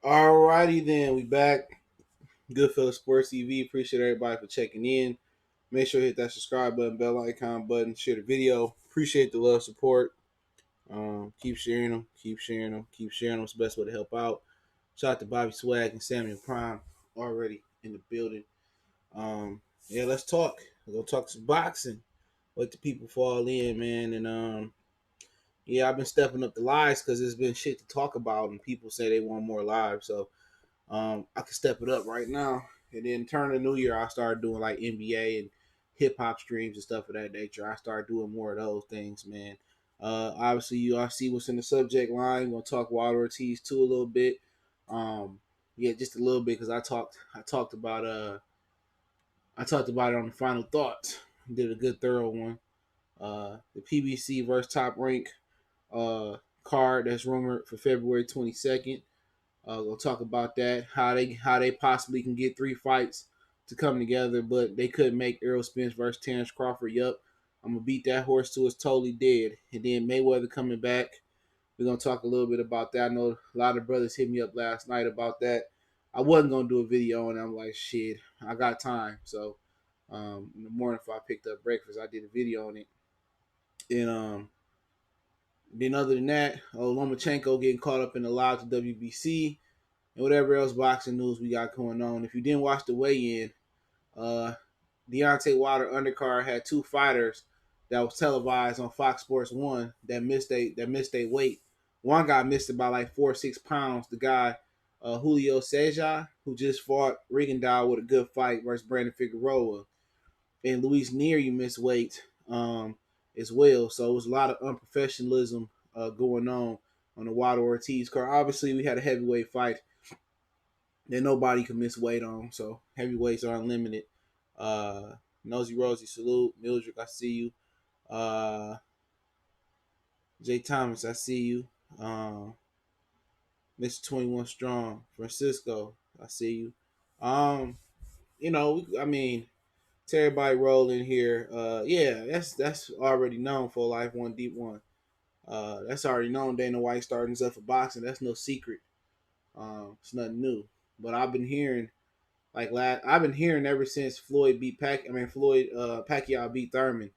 Alrighty then, we back. Goodfellas Sports TV. Appreciate everybody for checking in. Make sure you hit that subscribe button, bell icon button, share the video. Appreciate the love, support. Keep sharing them, keep sharing them, keep sharing them. It's the best way to help out. Shout out to Bobby Swag and Samuel Prime already in the building. Yeah, let's talk. We're gonna talk some boxing. Let the people fall in, man. And yeah, I've been stepping up the lives because there's been shit to talk about, and people say they want more lives. So I can step it up right now. And then turn the new year, I started doing like NBA and hip hop streams and stuff of that nature. I started doing more of those things, man. Obviously, you all see what's in the subject line. We're gonna talk Wilder Ortiz too a little bit. Um, yeah, just a little bit because I talked about it on the final thoughts. Did a good thorough one. The PBC versus Top Rank card that's rumored for February 22nd. We'll talk about that. How they possibly can get three fights to come together, but they couldn't make Errol Spence versus Terence Crawford. Yup, I'm gonna beat that horse till it's totally dead. And then Mayweather coming back. We're gonna talk a little bit about that. I know a lot of brothers hit me up last night about that. I wasn't gonna do a video, and I'm like, shit, I got time. So in the morning, if I picked up breakfast, I did a video on it. And then other than that, Lomachenko getting caught up in the live to WBC and whatever else boxing news we got going on. If you didn't watch the weigh-in, uh, Deontay Wilder undercard had two fighters that was televised on Fox Sports 1 that missed their weight. One guy missed it by like 4 or 6 pounds. The guy, Julio Cesar, who just fought Rigondeaux with a good fight versus Brandon Figueroa. And Luis Nery missed weight as well. So it was a lot of unprofessionalism going on the Wilder Ortiz card. Obviously, we had a heavyweight fight that nobody can miss weight on. So heavyweights are unlimited. Nosy Rosie, salute. Mildred, I see you. Jay Thomas, I see you. Mr. 21 Strong, Francisco, I see you. I mean, to everybody rolling here, yeah, that's already known for Life One Deep One. That's already known. Dana White starting us up for boxing. That's no secret. It's nothing new. But I've been hearing I've been hearing ever since Floyd Pacquiao beat Thurman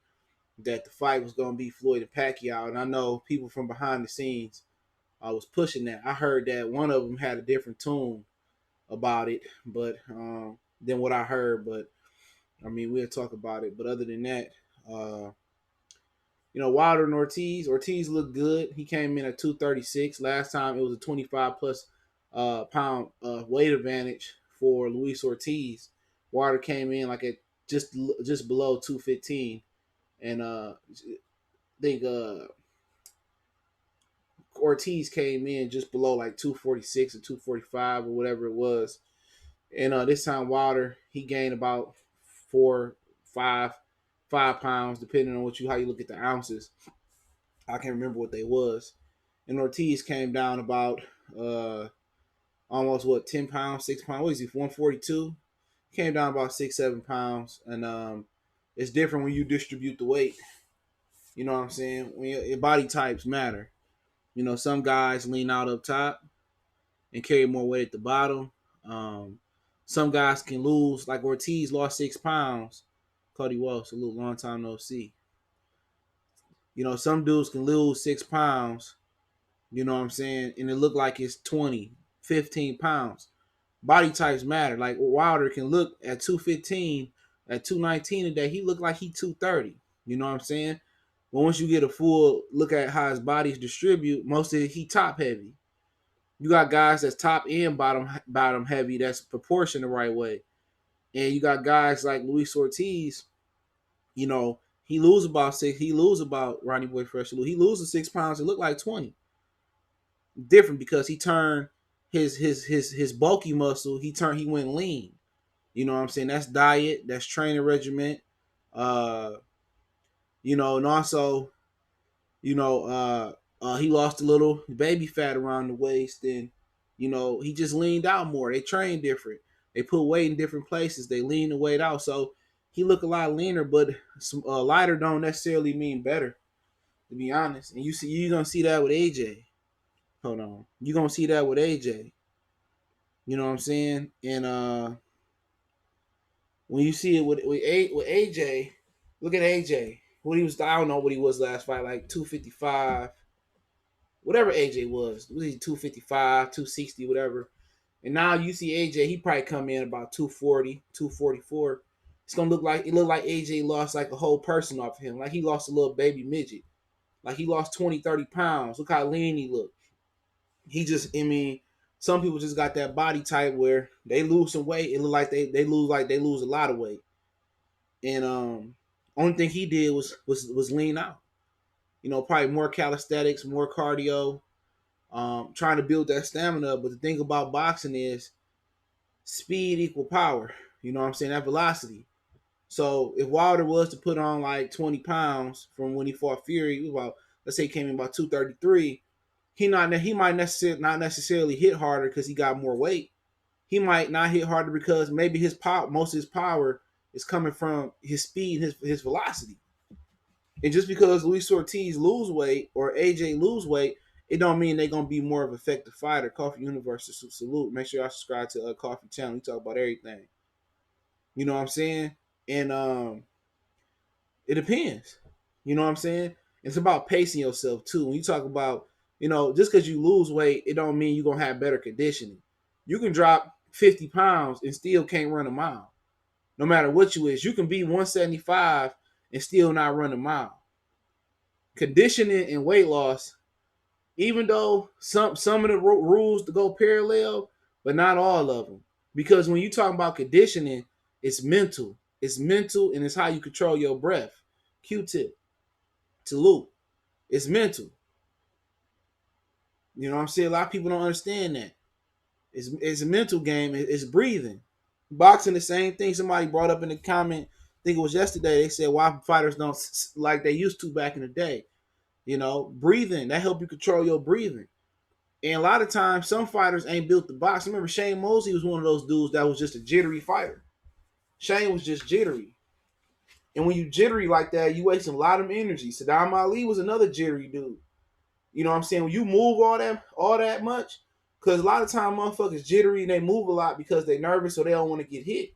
that the fight was gonna be Floyd and Pacquiao, and I know people from behind the scenes was pushing that. I heard that one of them had a different tune about it, but than what I heard. But I mean, we'll talk about it. But other than that, Wilder and Ortiz. Ortiz looked good. He came in at 236. Last time it was a 25 plus pound weight advantage for Luis Ortiz. Wilder came in like at just below 215, and I think Ortiz came in just below like 246 or 245 or whatever it was. And this time Wilder, he gained about 5 pounds, depending on how you look at the ounces. I can't remember what they was. And Ortiz came down about almost 10 pounds, 6 pounds. What is he? 142. Came down about 6-7 pounds, and it's different when you distribute the weight. You know what I'm saying? When your body types matter. Some guys lean out up top and carry more weight at the bottom. Some guys can lose, like Ortiz lost 6 pounds. Cody Walsh, a little long time no see. Some dudes can lose 6 pounds, you know what I'm saying, and it look like it's 20, 15 pounds. Body types matter. Like Wilder can look at 215, at 219 today, he looked like he 230. You know what I'm saying? But once you get a full look at how his body's distribute, most of it, he top heavy. You got guys that's top and bottom heavy that's proportioned the right way. And you got guys like Luis Ortiz, he lose about Ronnie Boy Fresh. He loses 6 pounds. It looked like 20. Different because he turned his bulky muscle. He went lean. You know what I'm saying? That's diet. That's training regimen. And also, he lost a little baby fat around the waist, and he just leaned out more. They train different. They put weight in different places. They lean the weight out, so he look a lot leaner. But lighter don't necessarily mean better, to be honest. And you're gonna see that with AJ. Hold on, you're gonna see that with AJ. You know what I'm saying? And when you see it with AJ, look at AJ. What he was, I don't know what he was last fight, like 255, whatever AJ was he 255, 260, whatever. And now you see AJ, he probably come in about 240, 244. It's gonna look like AJ lost like a whole person off of him. Like he lost a little baby midget. Like he lost 20, 30 pounds. Look how lean he looked. He just, I mean, some people just got that body type where they lose some weight. It look like they lose a lot of weight. And only thing he did was lean out. You know, probably more calisthenics, more cardio, trying to build that stamina. But the thing about boxing is speed equal power. You know what I'm saying? That velocity. So if Wilder was to put on like 20 pounds from when he fought Fury, about, let's say he came in about 233, he might not necessarily hit harder because he got more weight. He might not hit harder because maybe his power, most of his power is coming from his speed, his velocity. And just because Luis Ortiz lose weight or AJ lose weight, it don't mean they're gonna be more of an effective fighter. Coffee Universe salute. Make sure y'all subscribe to Coffee Channel. We talk about everything. You know what I'm saying? And it depends. You know what I'm saying? It's about pacing yourself too. When you talk about, you know, just because you lose weight, it don't mean you're gonna have better conditioning. You can drop 50 pounds and still can't run a mile. No matter what you is. You can be 175 and still not run a mile. Conditioning and weight loss, even though some of the rules to go parallel, but not all of them. Because when you talk about conditioning, it's mental. It's mental and it's how you control your breath. Q-tip. Salute. It's mental. You know what I'm saying? A lot of people don't understand that. It's a mental game. It's breathing. Boxing, the same thing. Somebody brought up in the comment, I think it was yesterday, they said why fighters don't like they used to back in the day. You know, breathing, that help you control your breathing. And a lot of times, some fighters ain't built to box. I remember Shane Mosley was one of those dudes that was just a jittery fighter. Shane was just jittery. And when you jittery like that, you waste a lot of energy. Saddam Ali was another jittery dude. You know what I'm saying? When you move all that much, because a lot of time motherfuckers jittery and they move a lot because they nervous or they don't want to get hit.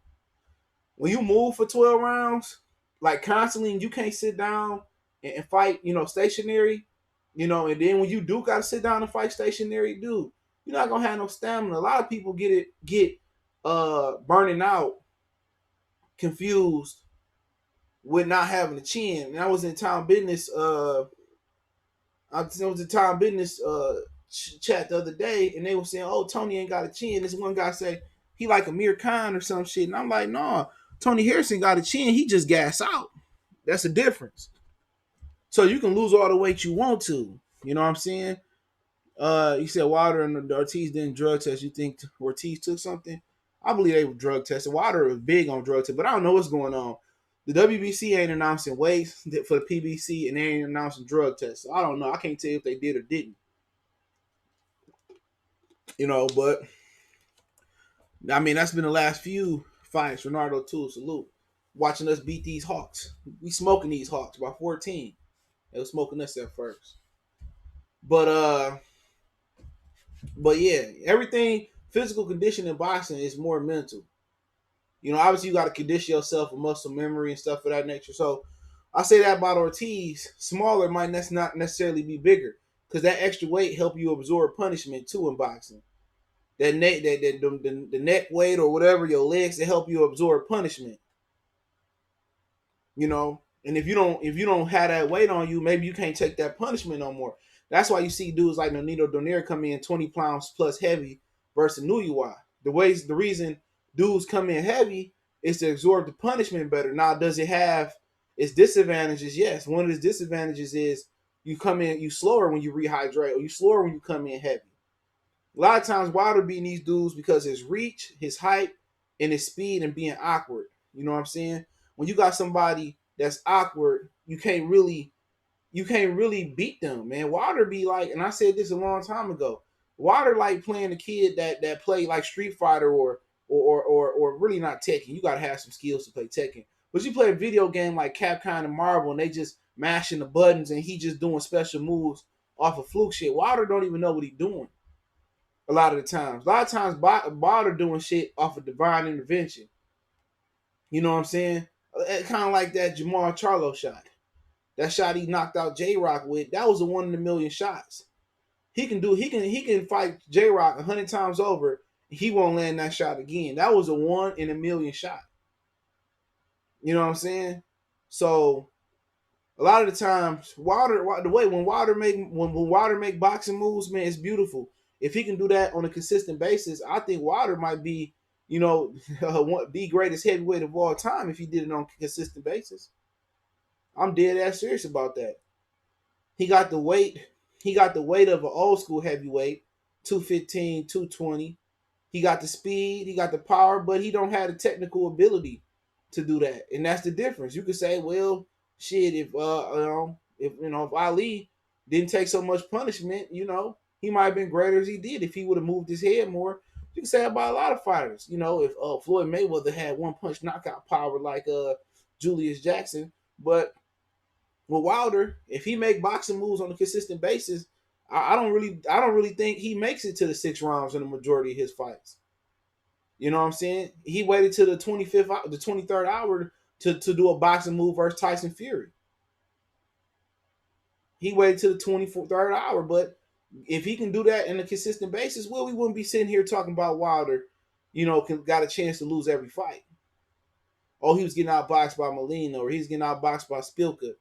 When you move for 12 rounds, like constantly, and you can't sit down and fight, you know, stationary, you know, and then when you do got to sit down and fight stationary, dude, you're not gonna have no stamina. A lot of people get burning out, confused with not having a chin. And I was in Town Business. I was in Town Business chat the other day, and they were saying, "Oh, Tony ain't got a chin." This one guy say he like Amir Khan or some shit, and I'm like, "No, Tony Harrison got a chin. He just gas out. That's the difference." So you can lose all the weight you want to. You know what I'm saying? You said Wilder and Ortiz didn't drug test. You think Ortiz took something? I believe they were drug tested. Wilder was big on drug test, but I don't know what's going on. The WBC ain't announcing weights for the PBC, and they ain't announcing drug tests. So I don't know. I can't tell you if they did or didn't. You know, but I mean, that's been the last few fights. Ronaldo too, salute. Watching us beat these Hawks. We smoking these Hawks by 14. They were smoking us at first. But yeah, everything physical conditioning in boxing is more mental. You know, obviously you got to condition yourself with muscle memory and stuff of that nature. So I say that about Ortiz. Smaller might not necessarily be bigger because that extra weight help you absorb punishment too in boxing. That neck, the neck weight or whatever, your legs to help you absorb punishment. You know, and if you don't have that weight on you, maybe you can't take that punishment no more. That's why you see dudes like Nonito Donaire come in 20 pounds plus heavy versus Nuyuwa. The reason dudes come in heavy is to absorb the punishment better. Now, does it have its disadvantages? Yes. One of its disadvantages is you come in, you slower when you rehydrate, or you slower when you come in heavy. A lot of times Wilder beating these dudes because his reach, his height, and his speed and being awkward. You know what I'm saying? When you got somebody that's awkward, you can't really beat them, man. Wilder be like, and I said this a long time ago, Wilder like playing a kid that played like Street Fighter or really not Tekken. You gotta have some skills to play Tekken. But you play a video game like Capcom and Marvel and they just mashing the buttons and he just doing special moves off of fluke shit. Wilder don't even know what he's doing. A lot of the times. A lot of times, Wilder doing shit off of divine intervention. You know what I'm saying? Kind of like that Jamal Charlo shot. That shot he knocked out J Rock with. That was a 1 in a million shots. He can do. He can fight J Rock 100 times over. He won't land that shot again. That was a 1 in a million shot. You know what I'm saying? So a lot of the times, Wilder, the way when Wilder make boxing moves, man, it's beautiful. If he can do that on a consistent basis, I think Wilder might be, you know, the greatest heavyweight of all time if he did it on a consistent basis. I'm dead ass serious about that. He got the weight. He got the weight of an old school heavyweight, 215, 220. He got the speed. He got the power, but he don't have the technical ability to do that, and that's the difference. You could say, well, shit, if Ali didn't take so much punishment, he might have been greater as he did if he would have moved his head more. You can say about a lot of fighters. If Floyd Mayweather had one punch knockout power like Julius Jackson, but with Wilder, if he make boxing moves on a consistent basis, I don't really think he makes it to the 6 rounds in the majority of his fights. You know what I'm saying? He waited to the 23rd hour to do a boxing move versus Tyson Fury. He waited to the 23rd hour, but if he can do that on a consistent basis, well, we wouldn't be sitting here talking about Wilder, got a chance to lose every fight. Oh, he was getting outboxed by Molina, or he's getting outboxed by Spilka.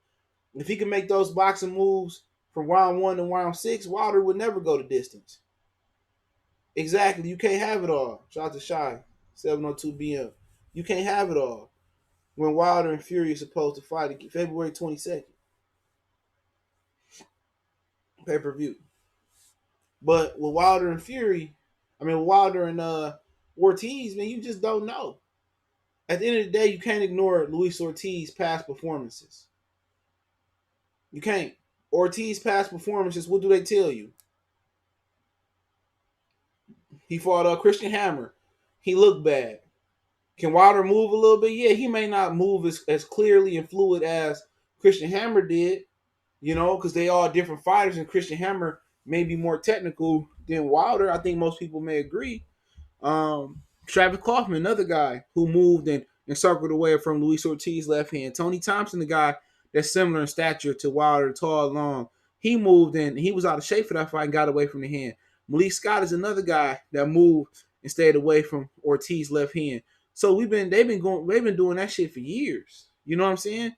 If he can make those boxing moves from round 1 to round 6, Wilder would never go the distance. Exactly. You can't have it all. Shout out to Shy, 702 BM. You can't have it all when Wilder and Fury are supposed to fight February 22nd. Pay-per-view. But with Wilder and Wilder and Ortiz, man, you just don't know. At the end of the day, you can't ignore Luis Ortiz's past performances. You can't. Ortiz's past performances, what do they tell you? He fought Christian Hammer. He looked bad. Can Wilder move a little bit? Yeah, he may not move as clearly and fluid as Christian Hammer did, because they all different fighters, and Christian Hammer may be more technical than Wilder. I think most people may agree. Travis Kaufman, another guy who moved and circled away from Luis Ortiz's left hand. Tony Thompson, the guy that's similar in stature to Wilder, tall, long. He moved and he was out of shape for that fight and got away from the hand. Malik Scott is another guy that moved and stayed away from Ortiz's left hand. So they've been doing that shit for years. You know what I'm saying?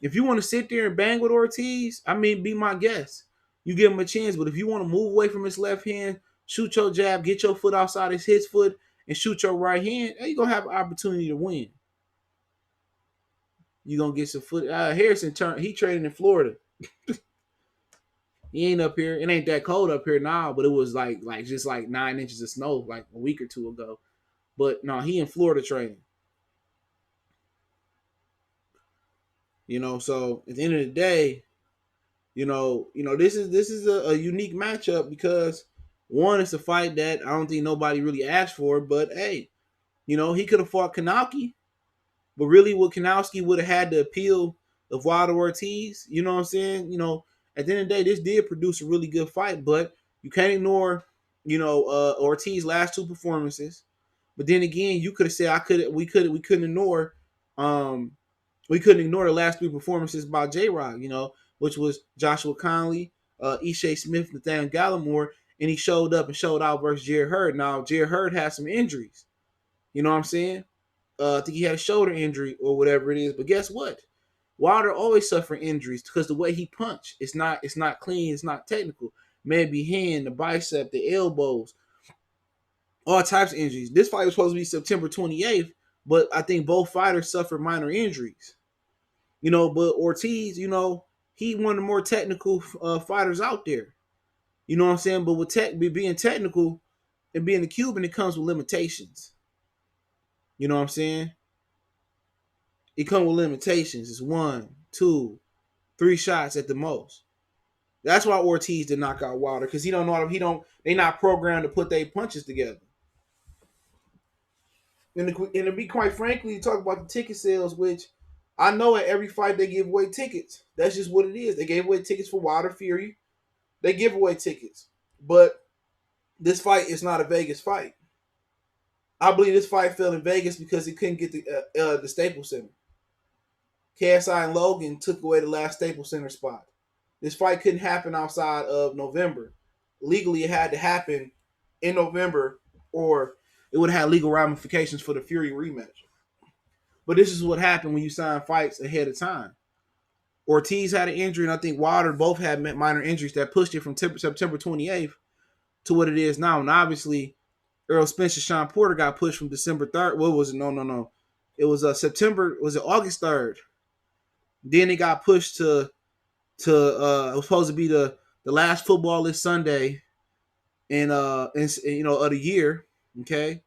If you want to sit there and bang with Ortiz, be my guest. You give him a chance. But if you want to move away from his left hand, shoot your jab, get your foot outside his foot, and shoot your right hand, you're going to have an opportunity to win. You're going to get some foot. Harrison, he traded in Florida. He ain't up here. It ain't that cold up here now, but it was like just like 9 inches of snow like a week or two ago. But no, he in Florida training. So at the end of the day, this is a unique matchup because one, it's a fight that I don't think nobody really asked for, but hey, he could have fought Kownacki, but really what Kownacki would have had the appeal of Wilder Ortiz, you know what I'm saying? At the end of the day, this did produce a really good fight, but you can't ignore, Ortiz's last 2 performances. But then again, you could have said we couldn't ignore the last 3 performances by J-Rock, which was Joshua Conley, Ishe Smith, Nathaniel Gallimore, and he showed up and showed out versus Jared Hurd. Now, Jared Hurd has some injuries. You know what I'm saying? I think he had a shoulder injury or whatever it is. But guess what? Wilder always suffering injuries because the way he punched, it's not clean, it's not technical. Maybe hand, the bicep, the elbows, all types of injuries. This fight was supposed to be September 28th, but I think both fighters suffered minor injuries. But Ortiz, he one of the more technical fighters out there. You know what I'm saying? But with being technical and being a Cuban, it comes with limitations. You know what I'm saying? It comes with limitations. It's 1, 2, 3 shots at the most. That's why Ortiz did knock out Wilder, because they're not programmed to put their punches together. And to be quite frankly, you talk about the ticket sales, which I know at every fight they give away tickets. That's just what it is. They gave away tickets for Wilder Fury. They give away tickets. But This fight is not a Vegas fight. I believe this fight fell in Vegas because he couldn't get the Staples Center. KSI and Logan took away the last Staples Center spot. This fight couldn't happen outside of November. Legally, it had to happen in November, or it would have had legal ramifications for the Fury rematch. But this is what happened when you sign fights ahead of time. Ortiz had an injury, and I think Wilder both had minor injuries that pushed it from September 28th to what it is now. And obviously, Errol Spence and Sean Porter got pushed from December 3rd. What was it? No. It was September, was it August 3rd? Then it got pushed to it was supposed to be the last football this Sunday of the year, okay?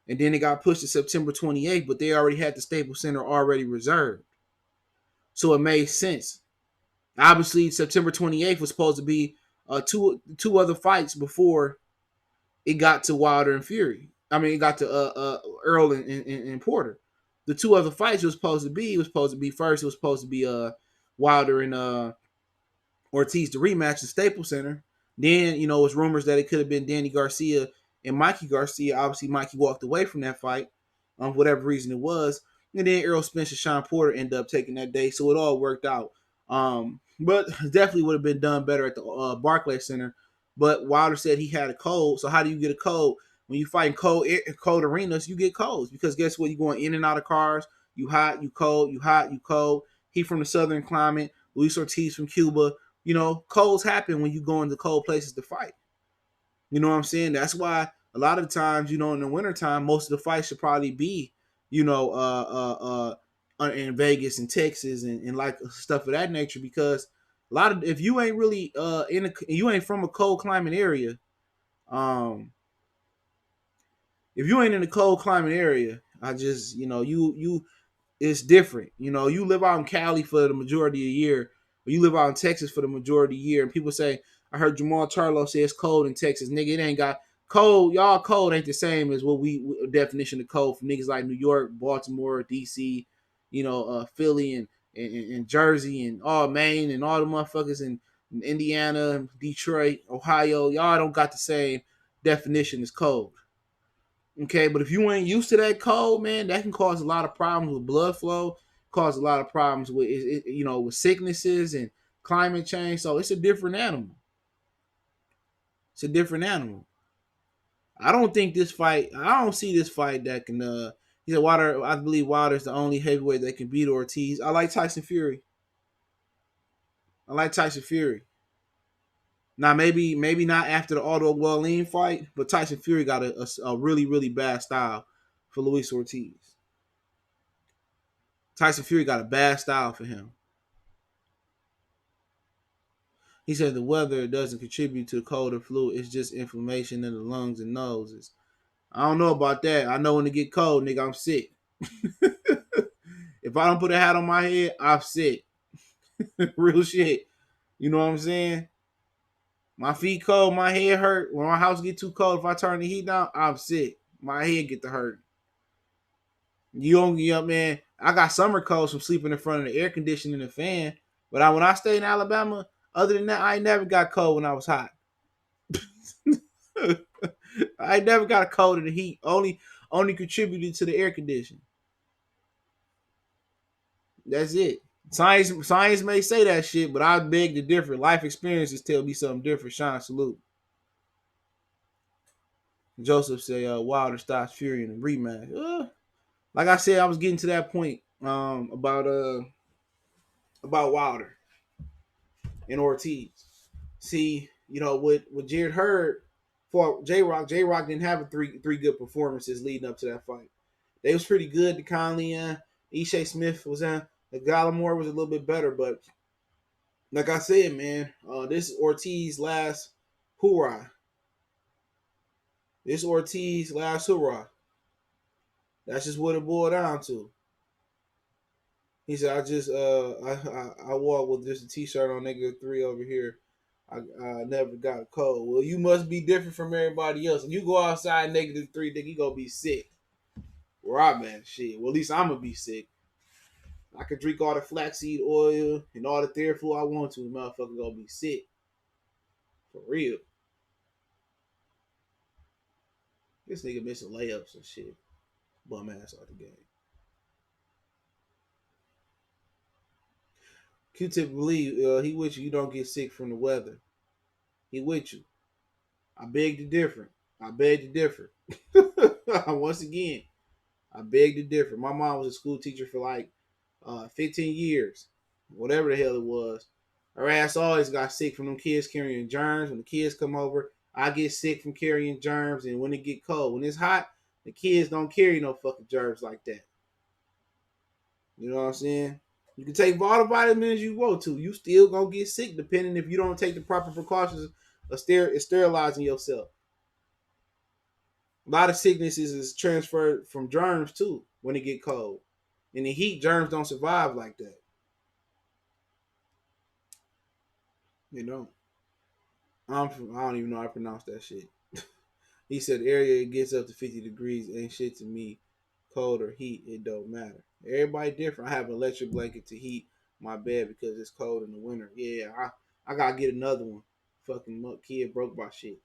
And then it got pushed to September 28th, but they already had the Staples Center already reserved. So it made sense. Obviously, September 28th was supposed to be two other fights before it got to Wilder and Fury. I mean, it got to Errol and Porter. The two other fights it was supposed to be first. It was supposed to be Wilder and Ortiz, the rematch, the Staples Center. Then it was rumors that it could have been Danny Garcia and Mikey Garcia. Obviously, Mikey walked away from that fight, for whatever reason it was. And then Errol Spence and Sean Porter ended up taking that day, so it all worked out. But definitely would have been done better at the Barclays Center. But Wilder said he had a cold. So how do you get a cold? When you fight in cold arenas, you get colds because guess what? You're going in and out of cars. You hot, you cold, you hot, you cold. He from the southern climate. Luis Ortiz from Cuba. Colds happen when you go into cold places to fight. You know what I'm saying? That's why a lot of times, in the wintertime, most of the fights should probably be, in Vegas and Texas and like stuff of that nature because a lot of if you ain't really you ain't from a cold climate area, if you ain't in a cold climate area, I just you it's different. You live out in Cali for the majority of the year, or you live out in Texas for the majority of the year, and people say, I heard Jamal Charlo say it's cold in Texas. Nigga, it ain't got cold. Y'all cold ain't the same as what we definition of cold for niggas like New York, Baltimore, DC, Philly and Jersey and all Maine and all the motherfuckers in Indiana, Detroit, Ohio. Y'all don't got the same definition as cold. Okay, but if you ain't used to that cold, man, that can cause a lot of problems with blood flow, cause a lot of problems with with sicknesses and climate change. So it's a different animal. It's a different animal. I don't think this fight. I don't see this fight that can. He said Wilder. I believe Wilder's the only heavyweight that can beat Ortiz. I like Tyson Fury. I like Tyson Fury. Now maybe not after the Aldo Wallin fight, but Tyson Fury got a really really bad style for Luis Ortiz. Tyson Fury got a bad style for him. He said the weather doesn't contribute to the cold or flu. It's just inflammation in the lungs and noses. I don't know about that. I know when it get cold, nigga, I'm sick. If I don't put a hat on my head, I'm sick. Real shit. You know what I'm saying? My feet cold, my head hurt. When my house get too cold, if I turn the heat down, I'm sick. My head get to hurt. You don't get up, man. I got summer colds from sleeping in front of the air conditioning and the fan. But when I stayed in Alabama, other than that, I ain't never got cold when I was hot. I ain't never got a cold in the heat. Only contributed to the air conditioning. That's it. Science may say that shit, but I beg to differ. Life experiences tell me something different. Sean, salute. Joseph say Wilder stops Fury in the rematch. Like I said, I was getting to that point about Wilder and Ortiz. See, with Jared Hurd for J-Rock didn't have three good performances leading up to that fight. They was pretty good. The Conley, Ishe Smith was in. The Gallimore was a little bit better, but like I said, man, this is Ortiz last hurrah. This Ortiz last hurrah. That's just what it boiled down to. He said, "I just I walk with just a t-shirt on -3 over here. I never got a cold. Well, you must be different from everybody else. If you go outside -3, nigga, you gonna be sick. Where I'm at, shit. Well, at least I'm gonna be sick. I could drink all the flaxseed oil and all the Theraflu I want to. Motherfucker gonna be sick. For real. This nigga missing layups and shit. Bum ass out the game. Q-Tip believe he with you. You don't get sick from the weather. He with you. I beg to differ. I beg to differ. Once again, I beg to differ. My mom was a school teacher for like 15 years, whatever the hell it was. Her ass always got sick from them kids carrying germs. When the kids come over, I get sick from carrying germs. And when it get cold, when it's hot, the kids don't carry no fucking germs like that. You know what I'm saying? You can take all the vitamins you want to. You still gonna get sick depending if you don't take the proper precautions of sterilizing yourself. A lot of sicknesses is transferred from germs too when it get cold. In the heat, germs don't survive like that. You know. I don't even know how to pronounce that shit. He said the area gets up to 50 degrees ain't shit to me. Cold or heat, it don't matter. Everybody different. I have an electric blanket to heat my bed because it's cold in the winter. Yeah, I gotta get another one. Fucking kid broke my shit.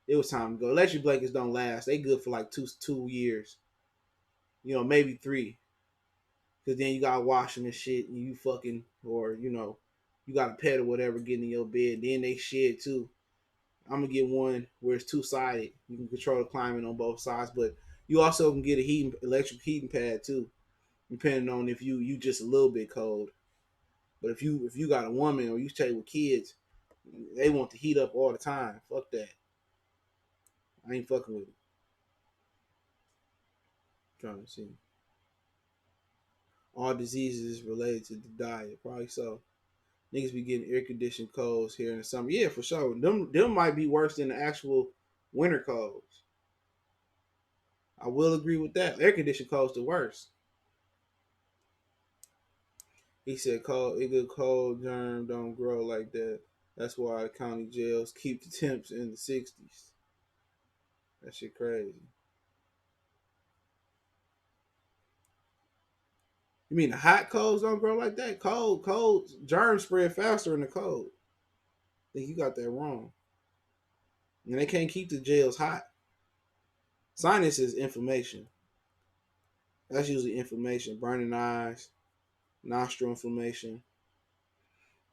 It was time to go. Electric blankets don't last. They good for like two years. You know, maybe 3. Cause then you gotta wash them and shit, and you fucking, or you know, you got a pet or whatever getting in your bed. Then they shed too. I'm gonna get one where it's 2-sided. You can control the climate on both sides, but you also can get a electric heating pad too, depending on if you just a little bit cold. But if you got a woman or you stay with kids, they want to heat up all the time. Fuck that. I ain't fucking with it. Trying to see. All diseases related to the diet, probably so. Niggas be getting air conditioned colds here in the summer. Yeah, for sure. Them might be worse than the actual winter colds. I will agree with that. Air conditioned colds the worst. He said cold, a good cold germ don't grow like that. That's why the county jails keep the temps in the 60s. That shit crazy. You mean the hot colds don't grow like that? Cold germs spread faster in the cold. I think you got that wrong. And they can't keep the jails hot. Sinus is inflammation. That's usually inflammation, burning eyes, nostril inflammation.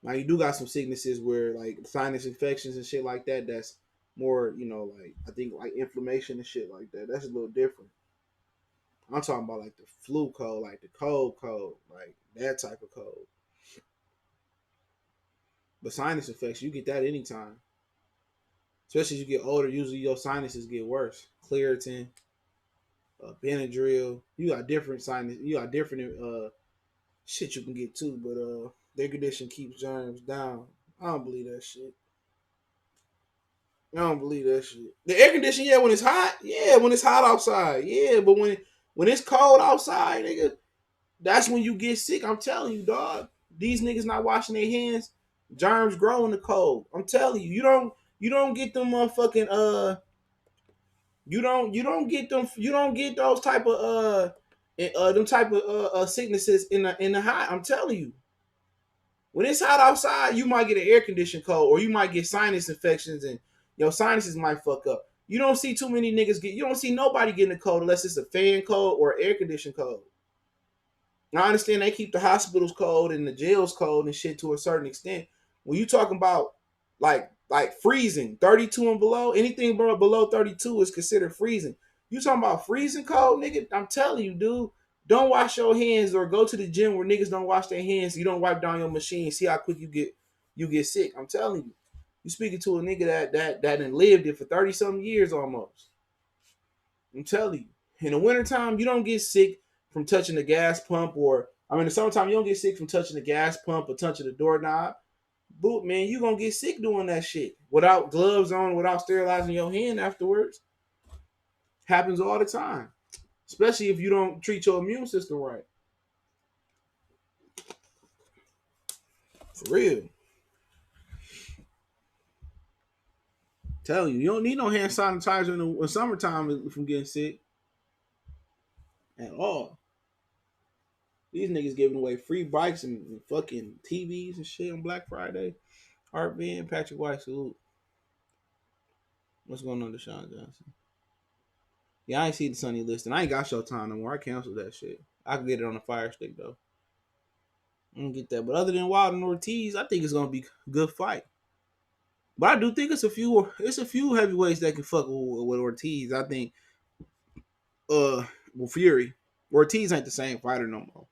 Now you do got some sicknesses where like sinus infections and shit like that. That's more, you know, like I think like inflammation and shit like that. That's a little different. I'm talking about like the flu cold, like the cold, like that type of cold. But sinus infection, you get that anytime. Especially as you get older, usually your sinuses get worse. Claritin, Benadryl. You got different sinus. You got different shit you can get too. But their condition keeps germs down. I don't believe that shit. I don't believe that shit. The air conditioning, yeah, when it's hot, yeah, when it's hot outside, yeah, but when it's cold outside, nigga, that's when you get sick. I'm telling you, dog. These niggas not washing their hands, germs grow in the cold. I'm telling you, you don't get them motherfucking you don't get those type of them type of sicknesses in the hot. I'm telling you. When it's hot outside, you might get an air conditioned cold, or you might get sinus infections, and your sinuses might fuck up. You don't see too many niggas you don't see nobody getting a cold unless it's a fan cold or air conditioned cold. Now, I understand they keep the hospitals cold and the jails cold and shit to a certain extent. When you talking about like freezing, 32 and below, anything below 32 is considered freezing. You talking about freezing cold, nigga? I'm telling you, dude. Don't wash your hands or go to the gym where niggas don't wash their hands. You don't wipe down your machine. See how quick you get sick. I'm telling you. You speaking to a nigga that done lived it for 30 something years almost. I'm telling you. In the wintertime, you don't get sick from touching the gas pump, or I mean in the summertime, you don't get sick from touching the gas pump or touching the doorknob. But man, you gonna get sick doing that shit without gloves on, without sterilizing your hand afterwards. Happens all the time. Especially if you don't treat your immune system right. For real. Tell you, you don't need no hand sanitizer in the summertime from getting sick at all. These niggas giving away free bikes and fucking TVs and shit on Black Friday. Art Van, Patrick White, salute. What's going on, Deshaun Johnson? Yeah, I ain't see the Sunny list, and I ain't got Showtime no more. I canceled that shit. I can get it on the Fire Stick though. I can get that. But other than Wilder and Ortiz, I think it's gonna be a good fight. But I do think it's a few heavyweights that can fuck with Ortiz. I think well Fury. Ortiz ain't the same fighter no more.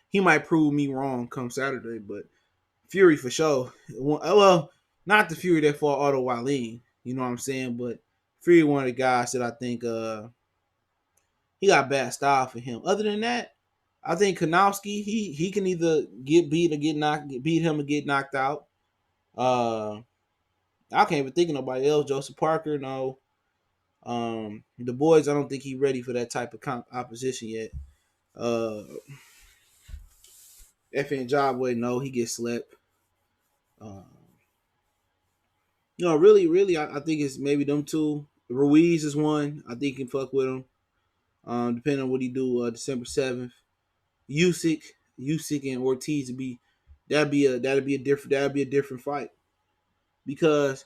He might prove me wrong come Saturday, but Fury for sure. Well, not the Fury that fought Otto Wallin, you know what I'm saying? But Fury one of the guys that I think he got bad style for him. Other than that, I think Kownacki, he can either get beat or beat him or get knocked out. Uh I can't even think of nobody else. Joseph Parker, no. The boys, I don't think he's ready for that type of opposition yet. Uh, FN Jobway, no, he gets slept. Uh, really, I think it's maybe them two. Ruiz is one. I think he can fuck with him. Depending on what he do, December 7th. Usyk and Ortiz would be that'd be a different fight. Because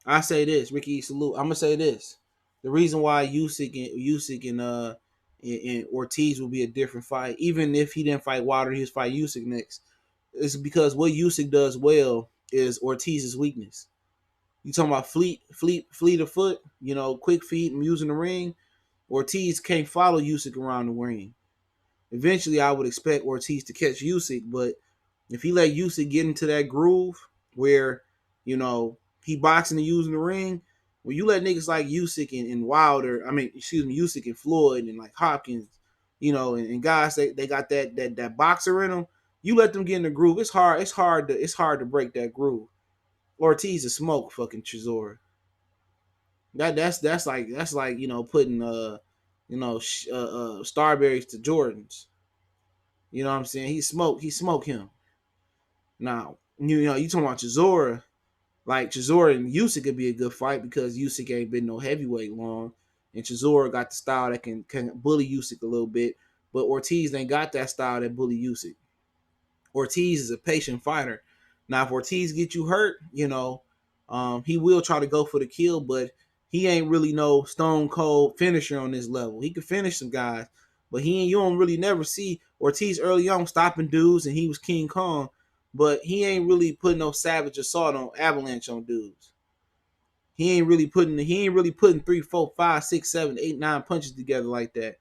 I say this, Ricky salute. I'm gonna say this. The reason why Usyk and Ortiz will be a different fight, even if he didn't fight Wilder, he'll fight Usyk next, is because what Usyk does well is Ortiz's weakness. You talking about fleet of foot, quick feet and using the ring. Ortiz can't follow Usyk around the ring. Eventually, I would expect Ortiz to catch Usyk, but if he let Usyk get into that groove where, he boxing and using the ring, when you let niggas like Usyk and Wilder, Usyk and Floyd and like Hopkins, and guys they got that boxer in them, you let them get in the groove. It's hard to break that groove. Ortiz is smoke fucking Chisora. That's like putting Starberries to Jordans. You know what I'm saying? He smoke him. Now, you talking about Chisora, like Chisora and Usyk could be a good fight because Usyk ain't been no heavyweight long, and Chisora got the style that can bully Usyk a little bit, but Ortiz ain't got that style that bully Usyk. Ortiz is a patient fighter. Now, if Ortiz get you hurt, he will try to go for the kill, but he ain't really no stone cold finisher on this level. He can finish some guys, but you don't really never see Ortiz early on stopping dudes, and he was King Kong, but he ain't really putting no savage assault on avalanche on dudes. He ain't really putting 3, 4, 5, 6, 7, 8, 9 punches together like that.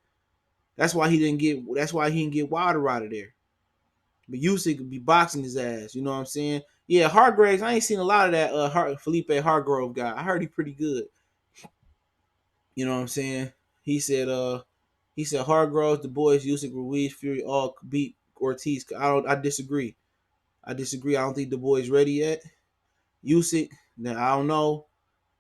That's why he didn't get Wilder out of there. But Usyk could be boxing his ass. You know what I'm saying? Yeah, Hargraves. I ain't seen a lot of that Felipe Hargrove guy. I heard he pretty good. You know what I'm saying? He said Hargroves, the boys, Usyk, Ruiz, Fury all beat Ortiz. I disagree. I don't think the boys ready yet. Usyk, now I don't know.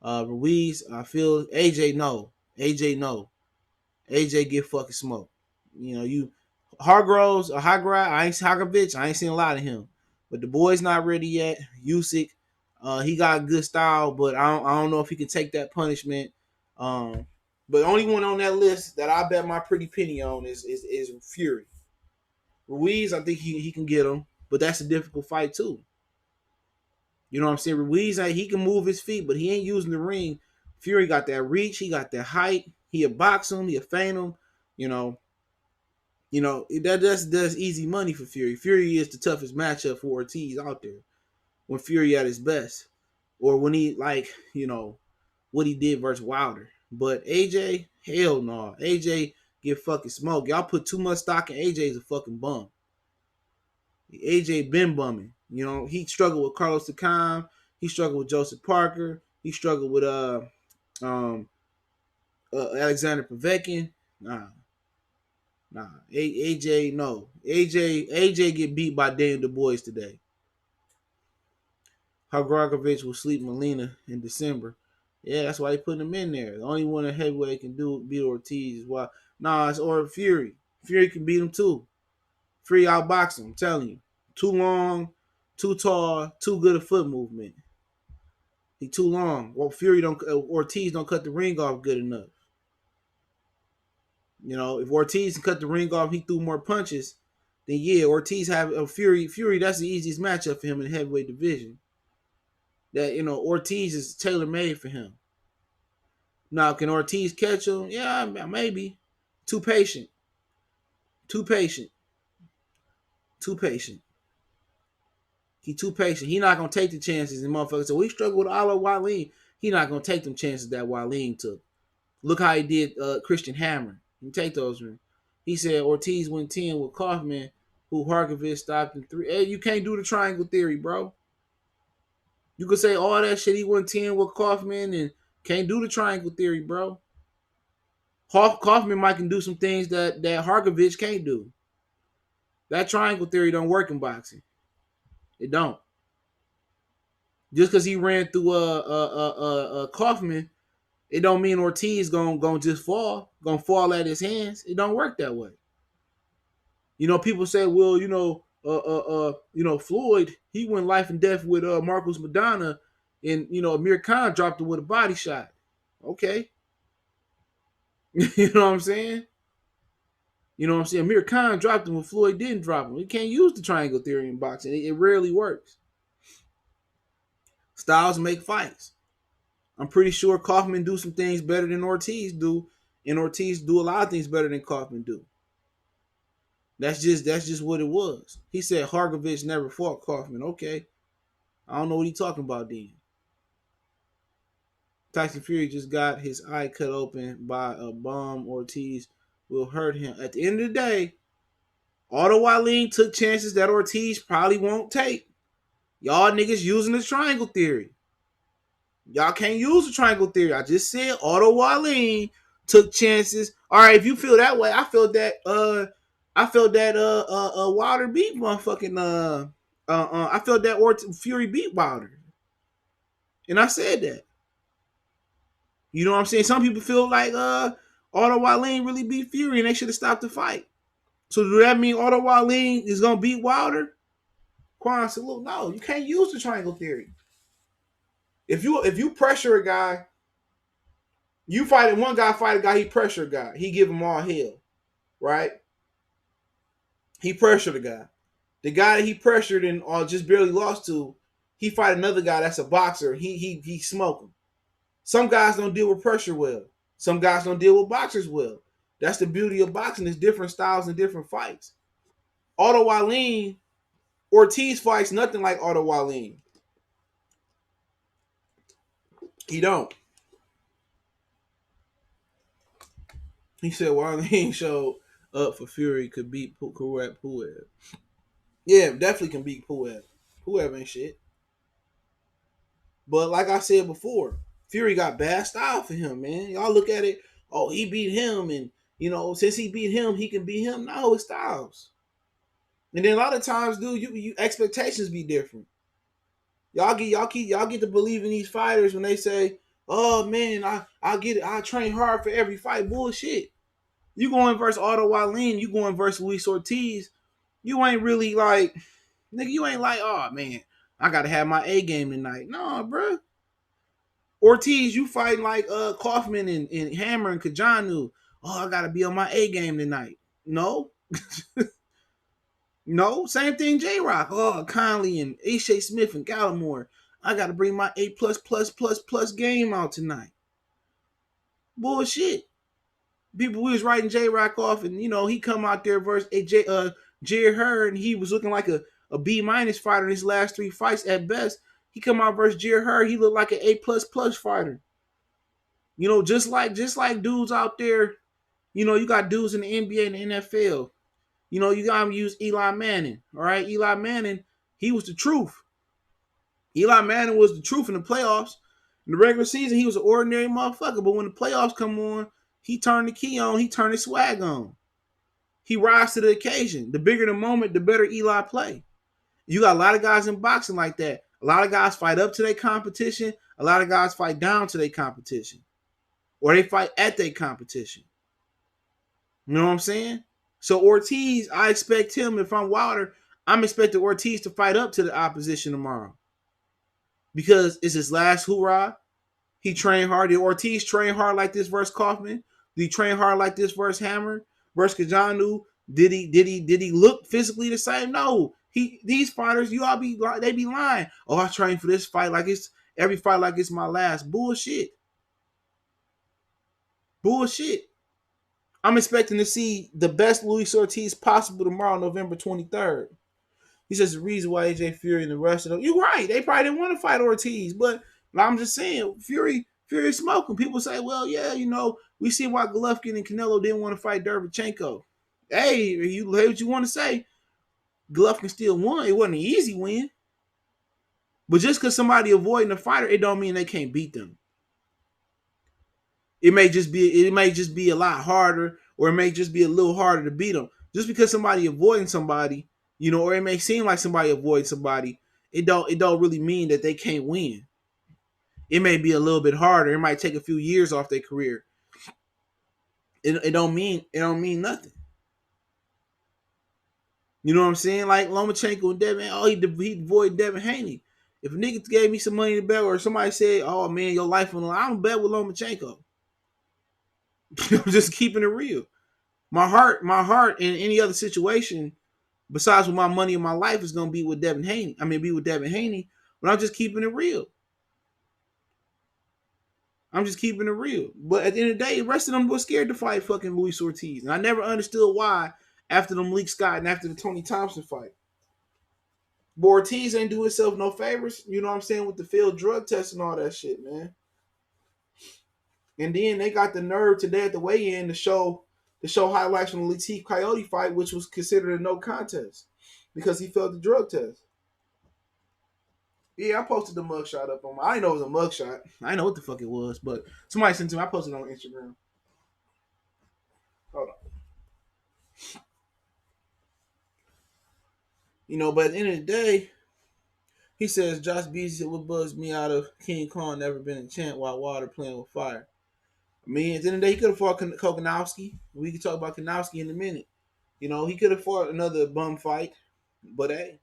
Ruiz, I feel AJ no. AJ get fucking smoked. You Hargroves or Hagovich, I ain't seen a lot of him. But the boy's not ready yet. Usyk, he got good style, but I don't know if he can take that punishment. But the only one on that list that I bet my pretty penny on is Fury. Ruiz, I think he can get him, but that's a difficult fight too. You know what I'm saying? Ruiz, he can move his feet, but he ain't using the ring. Fury got that reach, he got that height. He'll box him, he'll feint him. That's easy money for Fury. Fury is the toughest matchup for Ortiz out there when Fury at his best, or when he what he did versus Wilder. But AJ, hell no, AJ get fucking smoked. Y'all put too much stock in AJ's a fucking bum. AJ been bumming. He struggled with Carlos Takam. He struggled with Joseph Parker. He struggled with Alexander Povetkin. Nah. AJ, no. AJ get beat by Daniel Du Bois today. Hagrogovich will sleep Molina in December. Yeah, that's why they putting him in there. The only one that heavyweight can beat Ortiz is why. Nah, it's Fury. Fury can beat him too. Fury outbox him, I'm telling you. Too long, too tall, too good a foot movement. He too long. Well, Ortiz don't cut the ring off good enough. If Ortiz can cut the ring off, he threw more punches. Then yeah, Ortiz have a Fury. Fury, that's the easiest matchup for him in the heavyweight division. That Ortiz is tailor made for him. Now, can Ortiz catch him? Yeah, maybe. Too patient. Too patient. Too patient. He too patient. He not gonna take the chances. And motherfuckers, so we struggle with Ala Waleem. He not gonna take them chances that Waleem took. Look how he did Christian Hammer. He take those. Man. He said Ortiz went 10 with Kaufman, who Harkovich stopped in 3. Hey, you can't do the triangle theory, bro. You could say all that shit. He went 10 with Kaufman and can't do the triangle theory, bro. Kaufman might can do some things that Harkovich can't do. That triangle theory don't work in boxing. It don't. Just because he ran through Kaufman, it don't mean Ortiz gonna just fall at his hands. It don't work that way. You know, people say, well, Floyd, he went life and death with Marcos Madonna, and Amir Khan dropped him with a body shot. Okay. You know what I'm saying? Amir Khan dropped him when Floyd didn't drop him. You can't use the triangle theory in boxing. It rarely works. Styles make fights. I'm pretty sure Kaufman do some things better than Ortiz do, and Ortiz do a lot of things better than Kaufman do. That's just what it was. He said Harkovich never fought Kaufman. Okay. I don't know what he's talking about then. Tyson Fury just got his eye cut open by a bomb. Ortiz will hurt him. At the end of the day, Otto Wallin took chances that Ortiz probably won't take. Y'all niggas using the triangle theory. Y'all can't use the triangle theory. I just said Otto Wallin took chances. All right, if you feel that way, I felt that Wilder beat motherfucking I felt that Fury beat Wilder. And I said that. You know what I'm saying? Some people feel like Otto Wallin really beat Fury and they should have stopped the fight. So do that mean Otto Wallin is gonna beat Wilder? Quan said, look, no, you can't use the triangle theory. If you pressure a guy, you fight one guy, fight a guy, he pressure a guy. He give him all hell. Right? He pressured a guy. The guy that he pressured and just barely lost to, he fight another guy that's a boxer. He smoke him. Some guys don't deal with pressure well. Some guys don't deal with boxers well. That's the beauty of boxing. There's different styles and different fights. Otto Wallin, Ortiz fights nothing like Otto Wallin. He don't. He said Wallin showed up for Fury could beat Pulev. Yeah, definitely can beat Pulev. Pulev ain't shit. But like I said before, Fury got bad style for him, man. Y'all look at it. Oh, he beat him, and since he beat him, he can beat him. No, it's styles. And then a lot of times, dude, you expectations be different. Y'all get to believe in these fighters when they say, "Oh man, I get it. I train hard for every fight." Bullshit. You going versus Otto Wallin, you going versus Luis Ortiz. You ain't really like, nigga. You ain't like, oh man, I gotta have my A game tonight. No, bro. Ortiz, you fighting like Kaufman and Hammer and Kajanu. Oh, I gotta be on my A game tonight. No. No, same thing, J-Rock. Oh, Conley and Ashay Smith and Gallimore. I gotta bring my A plus game out tonight. Bullshit. People, we was writing J-Rock off, and he come out there versus Jared Hurd, and he was looking like a B- fighter in his last 3 fights at best. He come out versus Jared Hurd, he looked like an A plus fighter. Just like dudes out there, you got dudes in the NBA and the NFL. You got to use Eli Manning. All right, Eli Manning, he was the truth. Eli Manning was the truth in the playoffs. In the regular season, he was an ordinary motherfucker. But when the playoffs come on, he turned the key on. He turned his swag on. He rise to the occasion. The bigger the moment, the better Eli play. You got a lot of guys in boxing like that. A lot of guys fight up to their competition. A lot of guys fight down to their competition. Or they fight at their competition. You know what I'm saying? So Ortiz, I expect him, if I'm Wilder, I'm expecting Ortiz to fight up to the opposition tomorrow. Because it's his last hoorah. He trained hard. Did Ortiz train hard like this versus Kaufman? Did he train hard like this versus Hammer? Versus Kajanu? Did he look physically the same? No. These fighters, they be lying. Oh, I trained for this fight like it's every fight like it's my last. Bullshit. Bullshit. I'm expecting to see the best Luis Ortiz possible tomorrow, November 23rd. He says the reason why AJ Fury and the rest of them. You're right. They probably didn't want to fight Ortiz, but I'm just saying, Fury smoking. People say, well, yeah, we see why Golovkin and Canelo didn't want to fight Derevchenko. Hey, you say what you want to say. Golovkin still won. It wasn't an easy win. But just because somebody avoiding a fighter, it don't mean they can't beat them. It may just be a lot harder, or it may just be a little harder to beat them. Just because somebody avoiding somebody, or it may seem like somebody avoids somebody, it don't really mean that they can't win. It may be a little bit harder. It might take a few years off their career. It don't mean nothing. You know what I'm saying? Like Lomachenko and Devin, he avoided Devin Haney. If a nigga gave me some money to bet, or somebody said, "Oh man, your life on the line," I'm bet with Lomachenko. I'm just keeping it real. My heart in any other situation besides with my money and my life is gonna be with Devin Haney. Be with Devin Haney, but I'm just keeping it real. I'm just keeping it real. But at the end of the day, the rest of them were scared to fight fucking Luis Ortiz. And I never understood why after the Malik Scott and after the Tony Thompson fight. But Ortiz ain't do himself no favors, you know what I'm saying, with the field drug test and all that shit, man. And then they got the nerve today at the weigh-in to show highlights from the Latif Coyote fight, which was considered a no contest because he failed the drug test. Yeah, I posted the mugshot up on I didn't know it was a mugshot. I didn't know what the fuck it was, but somebody sent it to me. I posted it on Instagram. Hold on. But at the end of the day, he says Josh Beasley said what buzzed me out of King Kong never been a champ while water playing with fire. At the end of the day, he could have fought Kownacki. We can talk about Kownacki in a minute. He could have fought another bum fight, but hey,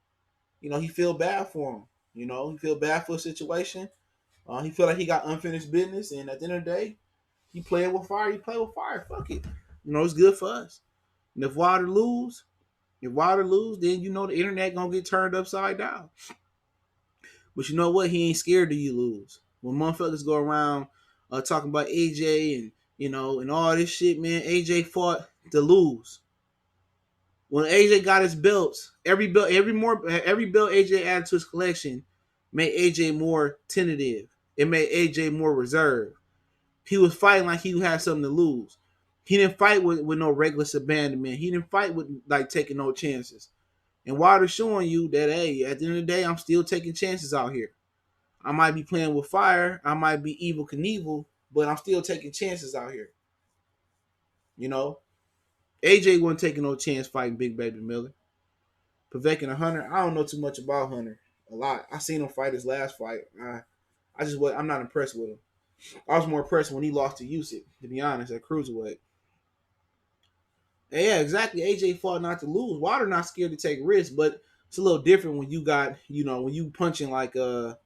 he feel bad for him. He feel bad for a situation. He feel like he got unfinished business, and at the end of the day, he playing with fire. He play with fire. Fuck it. It's good for us. And if Water lose, then the internet gonna get turned upside down. But you know what? He ain't scared of you lose. When motherfuckers go around talking about AJ and all this shit, man, AJ fought to lose. When AJ got his belts, every belt AJ added to his collection made AJ more tentative. It made AJ more reserved. He was fighting like he had something to lose. He didn't fight with no reckless abandonment. He didn't fight with like taking no chances. And Wilder's showing you that, hey, at the end of the day, I'm still taking chances out here. I might be playing with fire. I might be Evel Knievel, but I'm still taking chances out here. AJ wasn't taking no chance fighting Big Baby Miller. Povetkin and Hunter, I don't know too much about Hunter. A lot. I seen him fight his last fight. I'm not impressed with him. I was more impressed when he lost to Usyk, to be honest, at cruiserweight. And yeah, exactly. AJ fought not to lose. Wilder not scared to take risks, but it's a little different when you got, when you punching like Wilder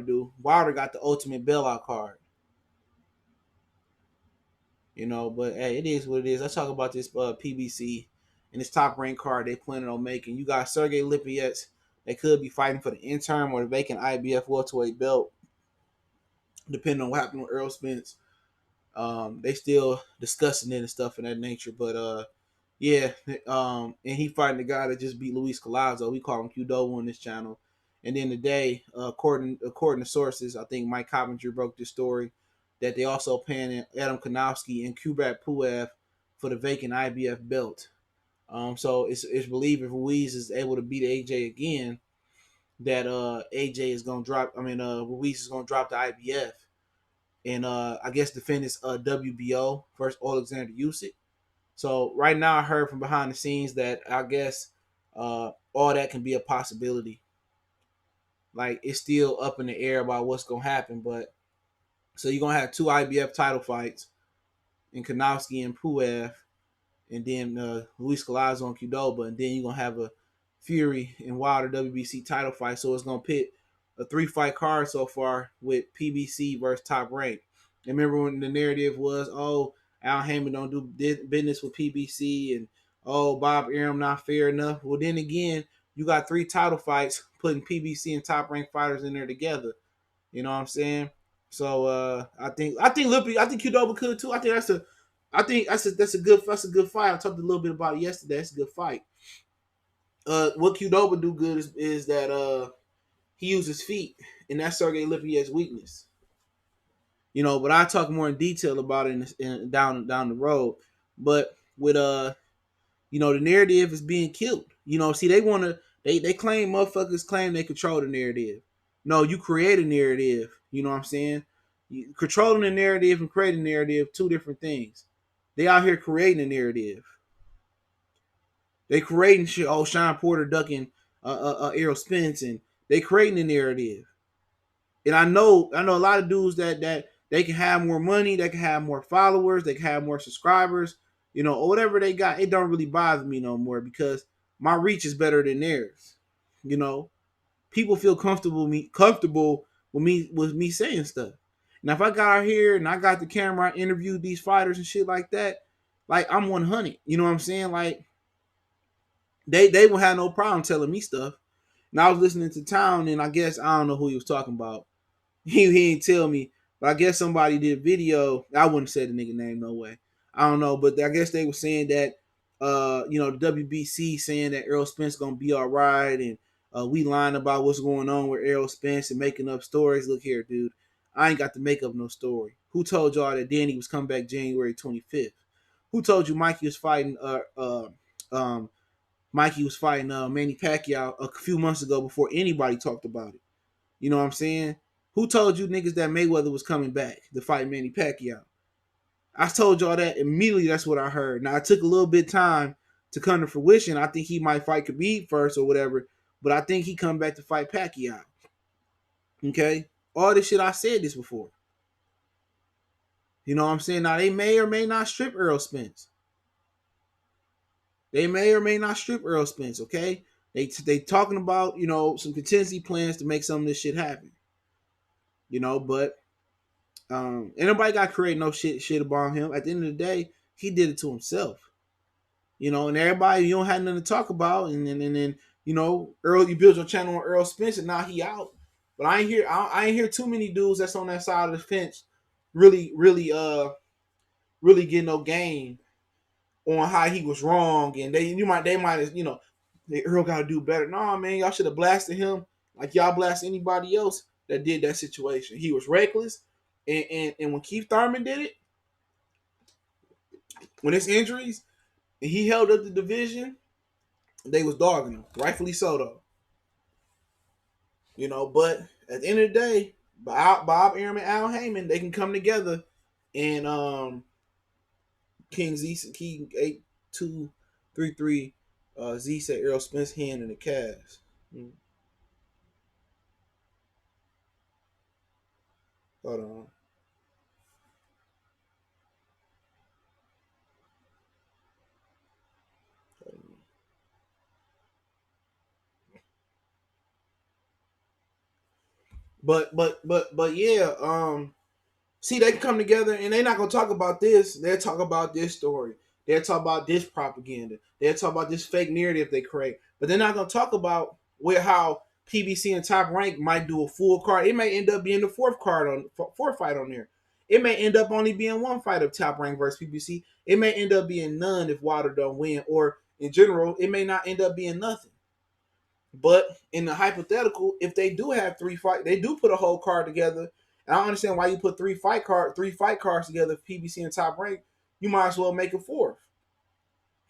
do. Wilder got the ultimate bailout card. But hey, it is what it is. Let's talk about this PBC and this top rank card they planning on making. You got Sergey Lipinets. They could be fighting for the interim or the vacant IBF welterweight belt, depending on what happened with Errol Spence. They still discussing it and stuff of that nature. But yeah, and he fighting the guy that just beat Luis Collazo. We call him Qdoba on this channel. And then today, according to sources, I think Mike Coppinger broke this story that they also paying Adam Kownacki and kubrat Pulev for the vacant IBF belt. So it's believed if Ruiz is able to beat AJ again, that AJ is gonna drop. Ruiz is gonna drop the IBF, and I guess defend his WBO versus Alexander Usyk. So right now, I heard from behind the scenes that I guess all that can be a possibility. Like it's still up in the air about what's gonna happen, but so you're gonna have two IBF title fights in Kownacki and Pulev, and then Luis Collazo and Qdoba, and then you're gonna have a Fury and Wilder WBC title fight. So it's gonna pit a 3-fight card so far with PBC versus Top Rank. And remember when the narrative was, oh, Al Haymon don't do business with PBC, and oh, Bob Arum not fair enough. Well, then again, you got 3 title fights putting PBC and Top Rank fighters in there together. You know what I'm saying? So I think Lippy, I think Qdoba could too. I think that's a good fight. I talked a little bit about it yesterday. That's a good fight. What Qdoba do good is that he uses feet, and that's Sergey Lippy's weakness. But I talk more in detail about it down the road. But with the narrative is being killed. See, they claim motherfuckers claim they control the narrative. No, you create a narrative. You know what I'm saying? Controlling the narrative and creating a narrative, two different things. They out here creating a narrative. They creating shit. Oh, Sean Porter ducking Errol Spence, and they creating a narrative. And I know a lot of dudes that they can have more money, they can have more followers, they can have more subscribers, or whatever they got. It don't really bother me no more because my reach is better than theirs. You know, People feel comfortable with me saying stuff. Now, if I got out here and I got the camera, I interviewed these fighters and shit like that, like I'm 100. You know what I'm saying? Like they will have no problem telling me stuff. And I was listening to Town, and I guess I don't know who he was talking about. He didn't tell me, but I guess somebody did a video. I wouldn't say the nigga name, no way. I don't know, but I guess they were saying that the WBC saying that Errol Spence gonna be all right, and we lying about what's going on with Errol Spence and making up stories. Look here, dude, I ain't got to make up no story. Who told y'all that Danny was coming back January 25th? Who told you Mikey was fighting Manny Pacquiao a few months ago before anybody talked about it? You know what I'm saying? Who told you niggas that Mayweather was coming back to fight Manny Pacquiao? I told y'all that immediately. That's what I heard. Now, it took a little bit of time to come to fruition. I think he might fight Khabib first or whatever, but I think he come back to fight Pacquiao. Okay? All this shit, I said this before. You know what I'm saying? Now, they may or may not strip Errol Spence. They may or may not strip Errol Spence, okay? They talking about, some contingency plans to make some of this shit happen. But ain't nobody got to create no shit about him. At the end of the day, he did it to himself. And everybody, you don't have nothing to talk about, and then Earl, you build your channel on Errol Spence, and now he out. But I ain't hear too many dudes that's on that side of the fence really get no game on how he was wrong, and Earl got to do better. Nah, man, y'all should have blasted him like y'all blast anybody else that did that situation. He was reckless, and when Keith Thurman did it, when his injuries, and he held up the division, they was dogging him, rightfully so though. But at the end of the day, Bob Arum and Al Haymon, they can come together, and King 8233 Z said Errol Spence hand in the cast. Hold on. But yeah, see, they can come together and they're not gonna talk about this. They'll talk about this story. They'll talk about this propaganda. They'll talk about this fake narrative they create. But they're not gonna talk about how PBC and Top Rank might do a full card. It may end up being the fourth fight on there. It may end up only being one fight of Top Rank versus PBC. It may end up being none if Wilder don't win, or in general, it may not end up being nothing. But in the hypothetical, if they do have three fight, they do put a whole card together. And I don't understand why you put three fight cards together, PBC and Top Rank. You might as well make a fourth.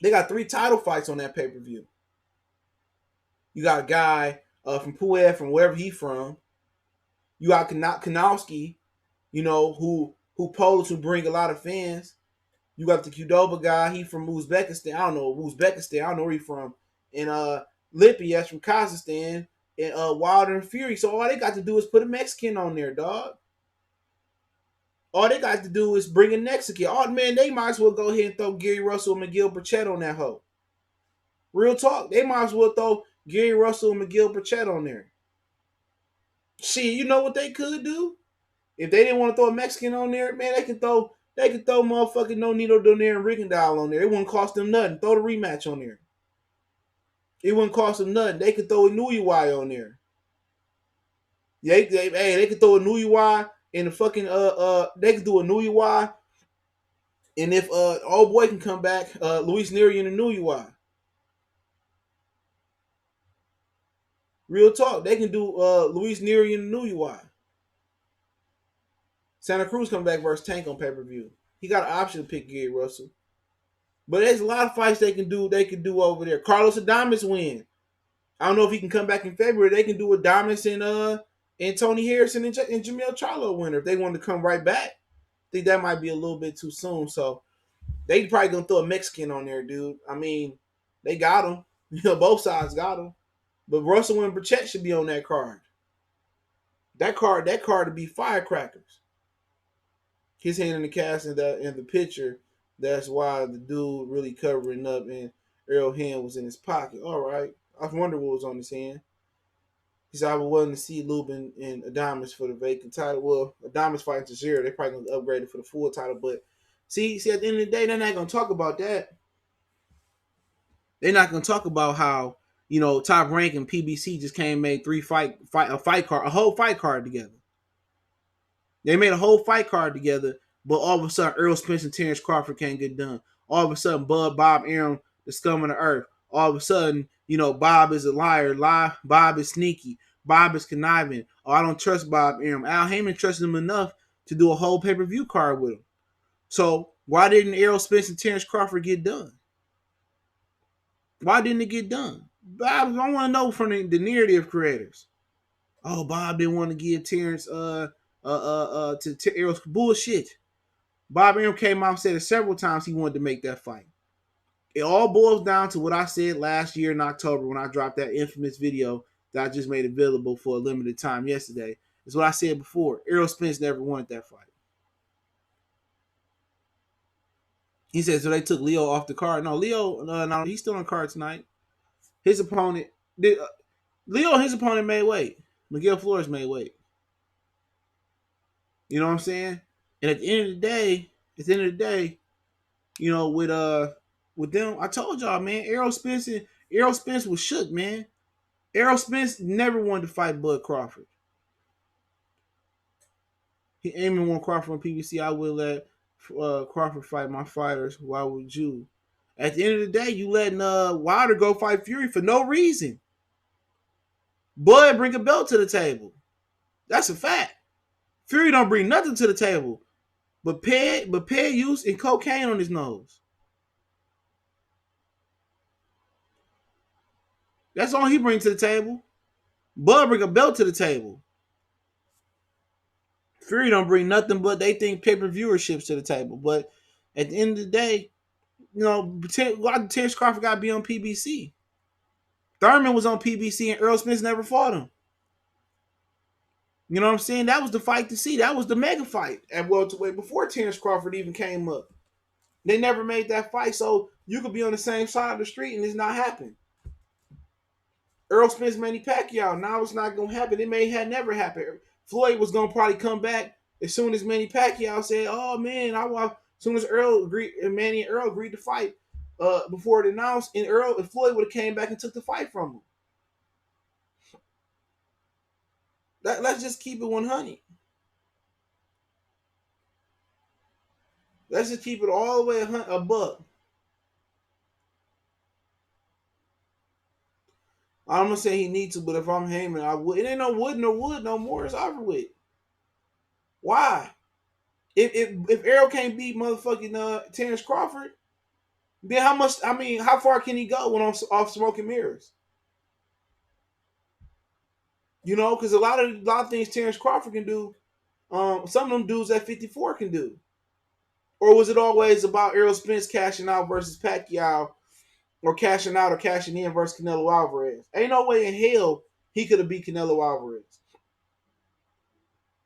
They got 3 title fights on that pay per view. You got a guy from Pulev, from wherever he from. You got Kownacki, who pose to bring a lot of fans. You got the Qdoba guy, he from Uzbekistan. I don't know where he from. And Lippy, that's from Kazakhstan. And Wilder and Fury. So all they got to do is put a Mexican on there, dog. All they got to do is bring a Mexican. Oh man, they might as well go ahead and throw Gary Russell and Miguel Burchett on that hoe. Real talk. They might as well throw Gary Russell and Miguel Burchett on there. Shit, you know what they could do? If they didn't want to throw a Mexican on there, man, they could throw motherfucking No Nito Donaire and Rigondeaux on there. It wouldn't cost them nothing. Throw the rematch on there. It wouldn't cost them nothing. They could throw a Nuyuwai on there. They could throw a Nuyuwai and the fucking they can do a New UI, and if old boy can come back, Luis Nery in a New UI. Real talk, they can do Luis Nery in a New UI. Santa Cruz come back versus Tank on pay-per-view. He got an option to pick Gary Russell. But there's a lot of fights they can do over there. Carlos Adames win. I don't know if he can come back in February. They can do Adames and Tony Harrison and Jamel Charlo winner if they want to come right back. I think that might be a little bit too soon. So they probably gonna throw a Mexican on there, dude. I mean, they got him. You know, both sides got him. But Russell and Burchett should be on that card. That card to be firecrackers. His hand in the cast and the picture. That's why the dude really covering up and Errol's hand was in his pocket. All right. I wonder what was on his hand. He said I was willing to see Lubin and Adames for the vacant title. Well, Adames fighting Tajiri. They're probably going to upgrade it for the full title. But see, at the end of the day, they're not going to talk about that. They're not going to talk about how, you know, Top Rank and PBC just came and made a whole fight card together. They made a whole fight card together, but all of a sudden, Errol Spence and Terence Crawford can't get done. All of a sudden, Bob Arum, the scum of the earth. All of a sudden, you know, Bob is a liar. Bob is sneaky. Bob is conniving. Oh, I don't trust Bob Arum. Al Haymon trusted him enough to do a whole pay-per-view card with him. So why didn't Errol Spence and Terence Crawford get done? Why didn't it get done? Bob, I want to know from the narrative creators. Oh, Bob didn't want to give Terence to Errol's bullshit. Bob Arum came out and said it several times he wanted to make that fight. It all boils down to what I said last year in October when I dropped that infamous video that I just made available for a limited time yesterday. It's what I said before. Errol Spence never wanted that fight. He said, so they took Leo off the card. No, Leo, no, he's still on the card tonight. His opponent, Leo and his opponent made weight. Miguel Flores made weight. You know what I'm saying? And at the end of the day, you know, with them, I told y'all, man, Errol Spence was shook, man. Errol Spence never wanted to fight Bud Crawford. He aiming on Crawford on PBC. I will let Crawford fight my fighters. Why would you? At the end of the day, you letting Wilder go fight Fury for no reason. Bud bring a belt to the table. That's a fact. Fury don't bring nothing to the table but ped use and cocaine on his nose. That's all he brings to the table. Bud bring a belt to the table. Fury don't bring nothing but they think pay-per-viewerships to the table. But at the end of the day, you know, Terence Crawford got to be on PBC. Thurman was on PBC and Errol Spence never fought him. You know what I'm saying? That was the fight to see. That was the mega fight at welterweight before Terence Crawford even came up. They never made that fight, so you could be on the same side of the street and it's not happening. Errol Spence, Manny Pacquiao. Now it's not going to happen. It may have never happened. Floyd was going to probably come back as soon as Manny Pacquiao said, oh, man, as soon as Manny and Errol agreed to fight before it announced, and Floyd would have came back and took the fight from him. Let's just keep it 100. Let's just keep it all the way a buck. I'm gonna say he needs to, but if I'm Haymon, I would. It ain't no wood no more. It's over with. Why? If Errol can't beat motherfucking Terence Crawford, then how far can he go when off smoke and mirrors? You know, because a lot of things Terence Crawford can do, some of them dudes at 54 can do. Or was it always about Errol Spence cashing out versus Pacquiao, or cashing out or cashing in versus Canelo Alvarez? Ain't no way in hell he could have beat Canelo Alvarez.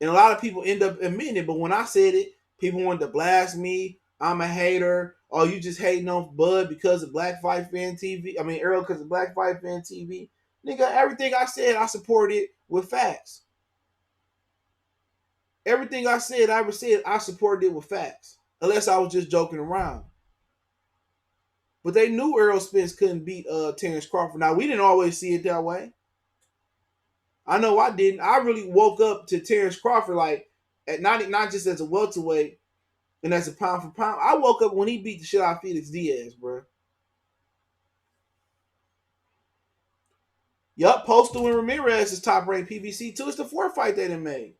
And a lot of people end up admitting it, but when I said it, people wanted to blast me. I'm a hater. Oh, you just hating on Bud because of Black Fight Fan TV. I mean, Errol because of Black Fight Fan TV. Nigga, everything I said, I supported with facts. Everything I said, I supported it with facts. Unless I was just joking around. But they knew Errol Spence couldn't beat Terence Crawford. Now, we didn't always see it that way. I know I didn't. I really woke up to Terence Crawford like, at not just as a welterweight and as a pound for pound. I woke up when he beat the shit out of Felix Diaz, bro. Yup, Postal and Ramirez is top ranked PBC too. It's the fourth fight they done made.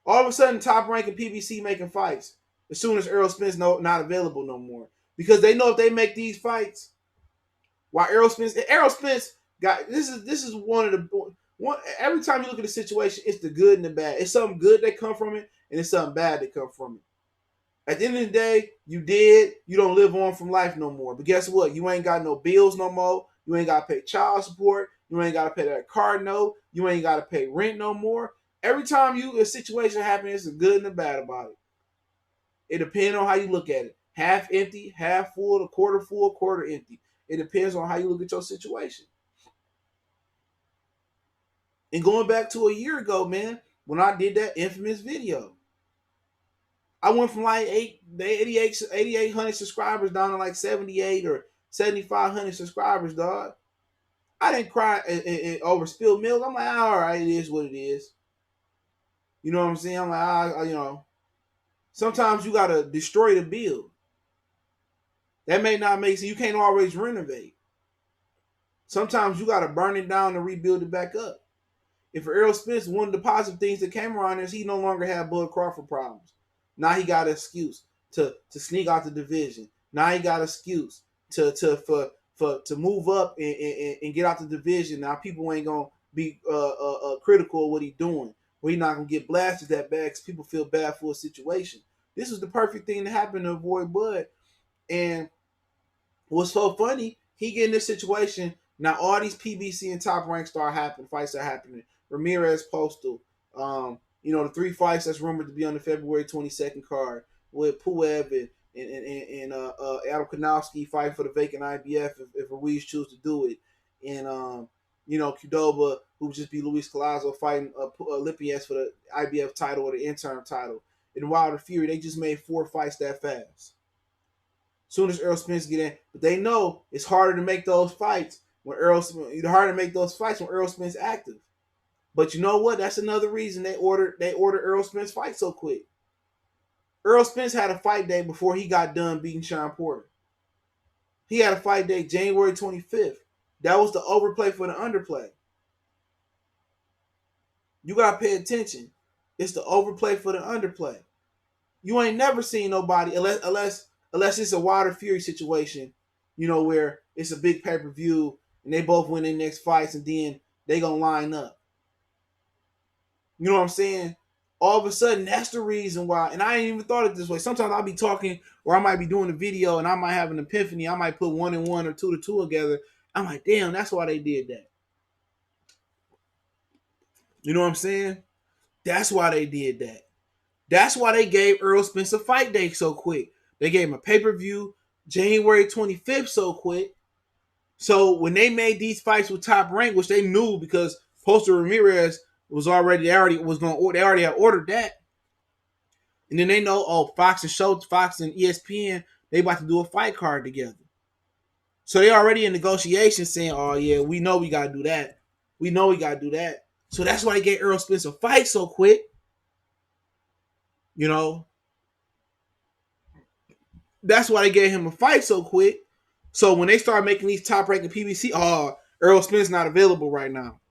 All of a sudden, top rank and PBC making fights as soon as Errol Spence not available no more, because they know if they make these fights, while Errol Spence got this is one of the one. Every time you look at the situation, it's the good and the bad. It's something good that come from it, and it's something bad that come from it. At the end of the day, you don't live on from life no more. But guess what? You ain't got no bills no more. You ain't got to pay child support. You ain't got to pay that car note. You ain't got to pay rent no more. Every time a situation happens, it's a good and a bad about it. It depends on how you look at it. Half empty, half full, a quarter full, quarter empty. It depends on how you look at your situation. And going back to a year ago, man, when I did that infamous video, I went from like 8,800 subscribers down to like 78 or 7,500 subscribers, dog. I didn't cry over spilled milk. I'm like, all right, it is what it is. You know what I'm saying? I'm like, sometimes you got to destroy the build. That may not make sense. You can't always renovate. Sometimes you got to burn it down and rebuild it back up. If for Errol Spence, one of the positive things that came around is he no longer had Bud Crawford problems. Now he got an excuse to sneak out the division. Now he got an excuse to move up and get out the division. Now people ain't gonna be critical of what he's doing. Or he's not gonna get blasted that bad because people feel bad for a situation. This was the perfect thing to happen to avoid Bud. And what's so funny, he get in this situation. Now all these PBC and Top Rank fights are happening. Ramirez, Postal, the 3 fights that's rumored to be on the February 22nd card with Pulev and abdukakhorov fighting for the vacant IBF if Ruiz choose to do it. And, Qdoba, who would just be Luis Collazo, fighting lipinets for the IBF title or the interim title. And Wilder Fury, they just made 4 fights that fast. Soon as Errol Spence get in, but they know it's harder to make those fights when Errol Spence active. But you know what? That's another reason they ordered Errol Spence fight so quick. Errol Spence had a fight day before he got done beating Sean Porter. He had a fight day January 25th. That was the overplay for the underplay. You gotta pay attention. It's the overplay for the underplay. You ain't never seen nobody unless it's a Wilder Fury situation, where it's a big pay-per-view and they both win their next fights and then they gonna line up. You know what I'm saying? All of a sudden, that's the reason why. And I ain't even thought it this way. Sometimes I'll be talking or I might be doing a video and I might have an epiphany. I might put 1 and 1 or 2 to 2 together. I'm like, damn, that's why they did that. You know what I'm saying? That's why they did that. That's why they gave Errol Spence a fight day so quick. They gave him a pay-per-view January 25th so quick. So when they made these fights with Top Rank, which they knew because Postal Ramirez they already had ordered that. And then they know, Fox and ESPN, they about to do a fight card together. So they already in negotiations saying, oh yeah, we know we gotta do that. We know we gotta do that. So that's why they gave Errol Spence a fight so quick. That's why they gave him a fight so quick. So when they start making these top ranking PBC, Errol Spence not available right now.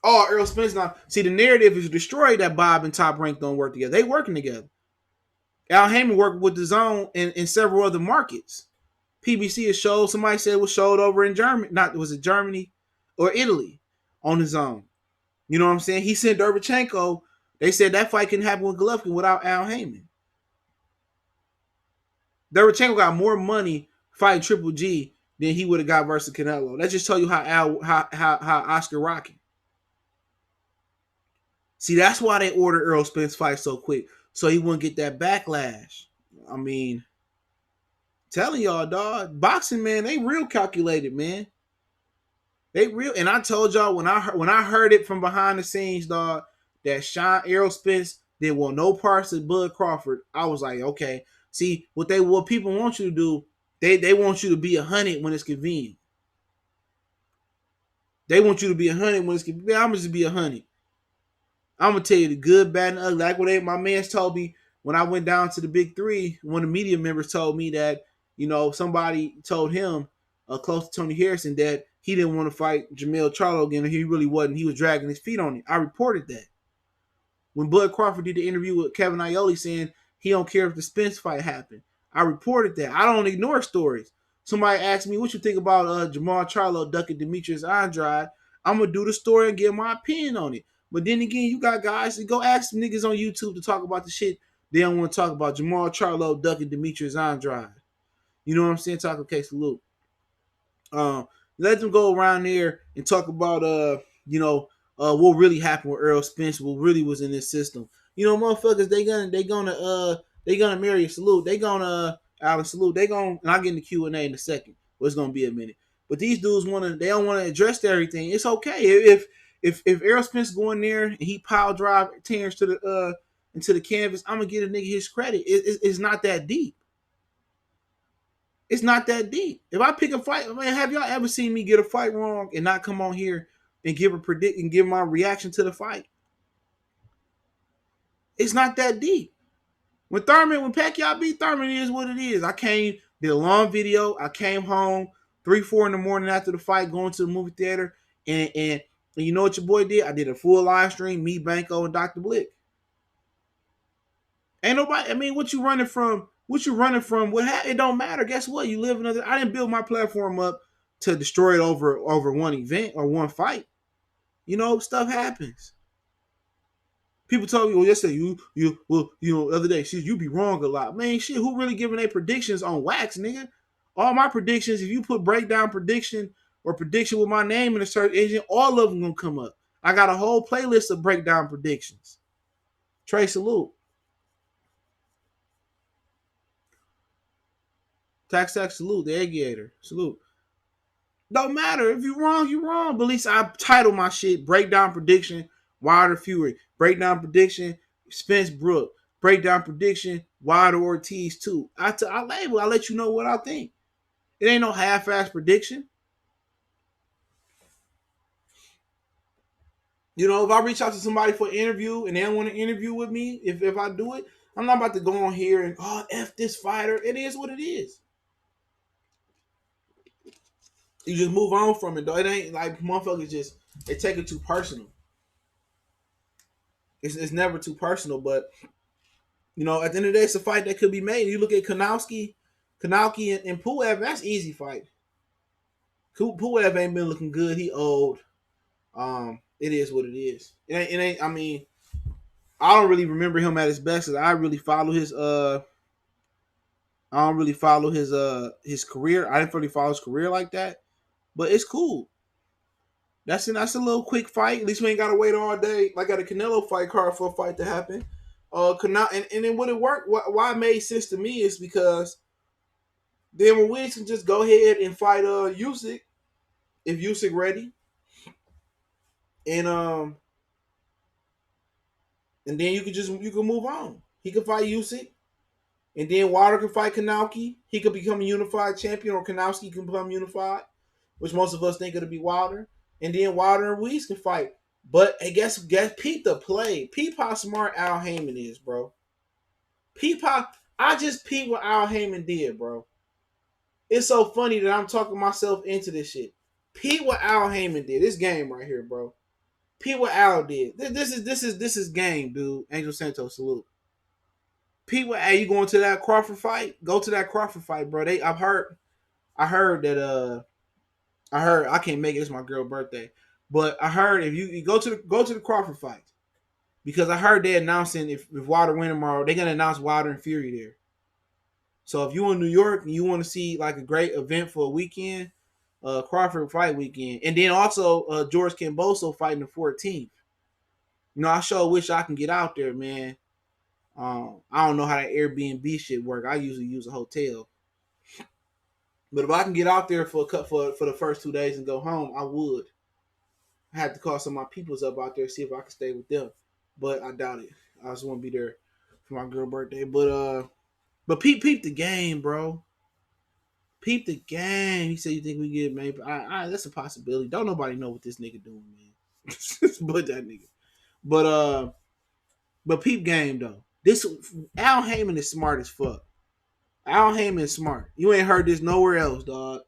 Errol Spence not. See, the narrative is destroyed that Bob and Top Rank don't work together. They working together. Al Haymon worked with the Zone in several other markets. PBC is showed. Somebody said it was showed over in Germany. Was it Germany or Italy on the Zone? You know what I'm saying? He sent Lomachenko. They said that fight couldn't happen with Golovkin without Al Haymon. Lomachenko got more money fighting Triple G than he would have got versus Canelo. That just tell you how Oscar rocking. See, that's why they ordered Errol Spence fight so quick, so he wouldn't get that backlash. I mean, telling y'all, dog, boxing, man, they real calculated, man. They real, and I told y'all when I heard it from behind the scenes, dog, that Errol Spence didn't want no parts of Bud Crawford. I was like, okay. See, what people want you to do, they want you to be 100 when it's convenient. They want you to be 100 when it's I'm gonna just be 100. I'm gonna tell you the good, bad, and ugly. Like what my man's told me when I went down to the big three. One of the media members told me that somebody told him close to Tony Harrison that he didn't want to fight Jermell Charlo again. And he really wasn't. He was dragging his feet on it. I reported that when Bud Crawford did the interview with Kevin Iole saying he don't care if the Spence fight happened. I reported that. I don't ignore stories. Somebody asked me what you think about Jamal Charlo ducking Demetrius Andrade. I'm gonna do the story and give my opinion on it. But then again, you got guys that go ask some niggas on YouTube to talk about the shit they don't want to talk about. Jamal Charlo ducking Demetrius Andrade. You know what I'm saying? Talk okay, salute. Um, let them go around there and talk about what really happened with Errol Spence, what really was in this system. Motherfuckers, they gonna marry a salute. They gonna Alex salute. They gonna and I'll get in the Q&A in a second. Well, it's gonna be a minute. But these dudes they don't wanna address everything. It's okay. If Errol Spence go in there and he pile drive Terence to the into the canvas, I'm gonna give a nigga his credit. It's not that deep. It's not that deep. If I pick a fight, man, have y'all ever seen me get a fight wrong and not come on here and give my reaction to the fight? It's not that deep. When Pacquiao beat Thurman, it is what it is. Did a long video. I came home 3-4 in the morning after the fight, going to the movie theater, and you know what your boy did? I did a full live stream, me, Banco, and Dr. Blick. Ain't nobody. I mean, what you running from? It don't matter. Guess what? You live another. I didn't build my platform up to destroy it over one event or one fight. Stuff happens. People told me, well, yesterday the other day, shit, you be wrong a lot, man. Shit, who really giving their predictions on wax, nigga? All my predictions, if you put breakdown prediction or prediction with my name in a search engine, all of them gonna come up. I got a whole playlist of breakdown predictions. Trey, salute. Tax salute. The Eggator, salute. Don't matter. If you're wrong, you're wrong. But at least I title my shit Breakdown Prediction, Wilder Fury. Breakdown Prediction, Spence Brook. Breakdown Prediction, Wilder Ortiz 2. I label. I let you know what I think. It ain't no half-ass prediction. If I reach out to somebody for an interview and they don't want to interview with me, if I do it, I'm not about to go on here and, F this fighter. It is what it is. You just move on from it, though. It ain't like motherfuckers they take it too personal. It's never too personal, but at the end of the day, it's a fight that could be made. You look at kownacki and Pulev, that's easy fight. Pulev ain't been looking good. He old. It is what it is. It ain't. I mean, I don't really remember him at his best. I really follow his. I don't really follow his career. I didn't really follow his career like that, but it's cool. That's a little quick fight. At least we ain't gotta wait all day. Like got a Canelo fight card for a fight to happen. And then when it worked, why it made sense to me is because then Ruiz can just go ahead and fight Usyk if Usyk ready, and then you can move on. He can fight Usyk, and then Wilder can fight kownacki. He could become a unified champion, or kownacki can become unified, which most of us think it'll be Wilder, and then Wilder and Ruiz can fight. But I guess peep the play. Peep how smart Al Haymon is, bro. I just peeped what Al Haymon did, bro. It's so funny that I'm talking myself into this shit. Peep what Al Haymon did. This game right here, bro. Peep what Al did. This is game, dude. Angel Santos, salute. Peep what you going to that Crawford fight? Go to that Crawford fight, bro. I heard that I can't make it. It's my girl's birthday. But I heard if you go to the Crawford fight, because I heard they're announcing if Wilder win tomorrow, they're gonna announce Wilder and Fury there. So if you in New York and you want to see like a great event for a weekend, Crawford fight weekend, and then also George Camboso fighting the 14th. I sure wish I can get out there, man. I don't know how that Airbnb shit work. I usually use a hotel, but if I can get out there for the first 2 days and go home, I would. I had to call some of my peoples up out there see if I could stay with them, but I doubt it. I just want to be there for my girl birthday. But peep the game, bro. Peep the game. He said, "You think we get maybe? That's a possibility. Don't nobody know what this nigga doing, man. But that nigga. But peep game though. This Al Haymon is smart as fuck. Al Haymon is smart. You ain't heard this nowhere else, dog.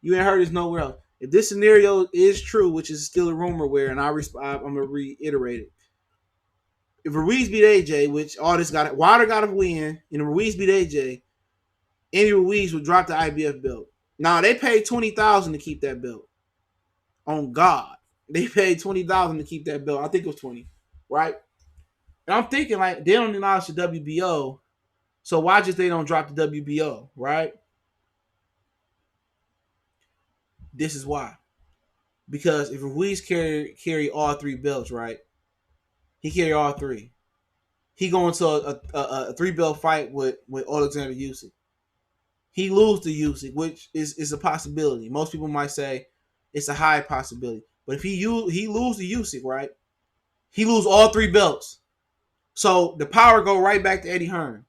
You ain't heard this nowhere else. If this scenario is true, which is still a rumor, where and I'm gonna reiterate it. If Ruiz beat AJ, which all this Wilder got to win, and Ruiz beat AJ, Andy Ruiz would drop the IBF belt. Now they paid $20,000 to keep that belt. On God, they paid $20,000 to keep that belt. I think it was 20, right? And I'm thinking like they don't acknowledge the WBO, so why just they don't drop the WBO, right? This is why. Because if Ruiz carry all three belts, right? He carry all three. He go into a 3-belt fight with Alexander Usyk. He lose to Usyk, which is a possibility. Most people might say it's a high possibility. But if he lose to Usyk, right? He lose all three belts. So the power go right back to Eddie Hearn.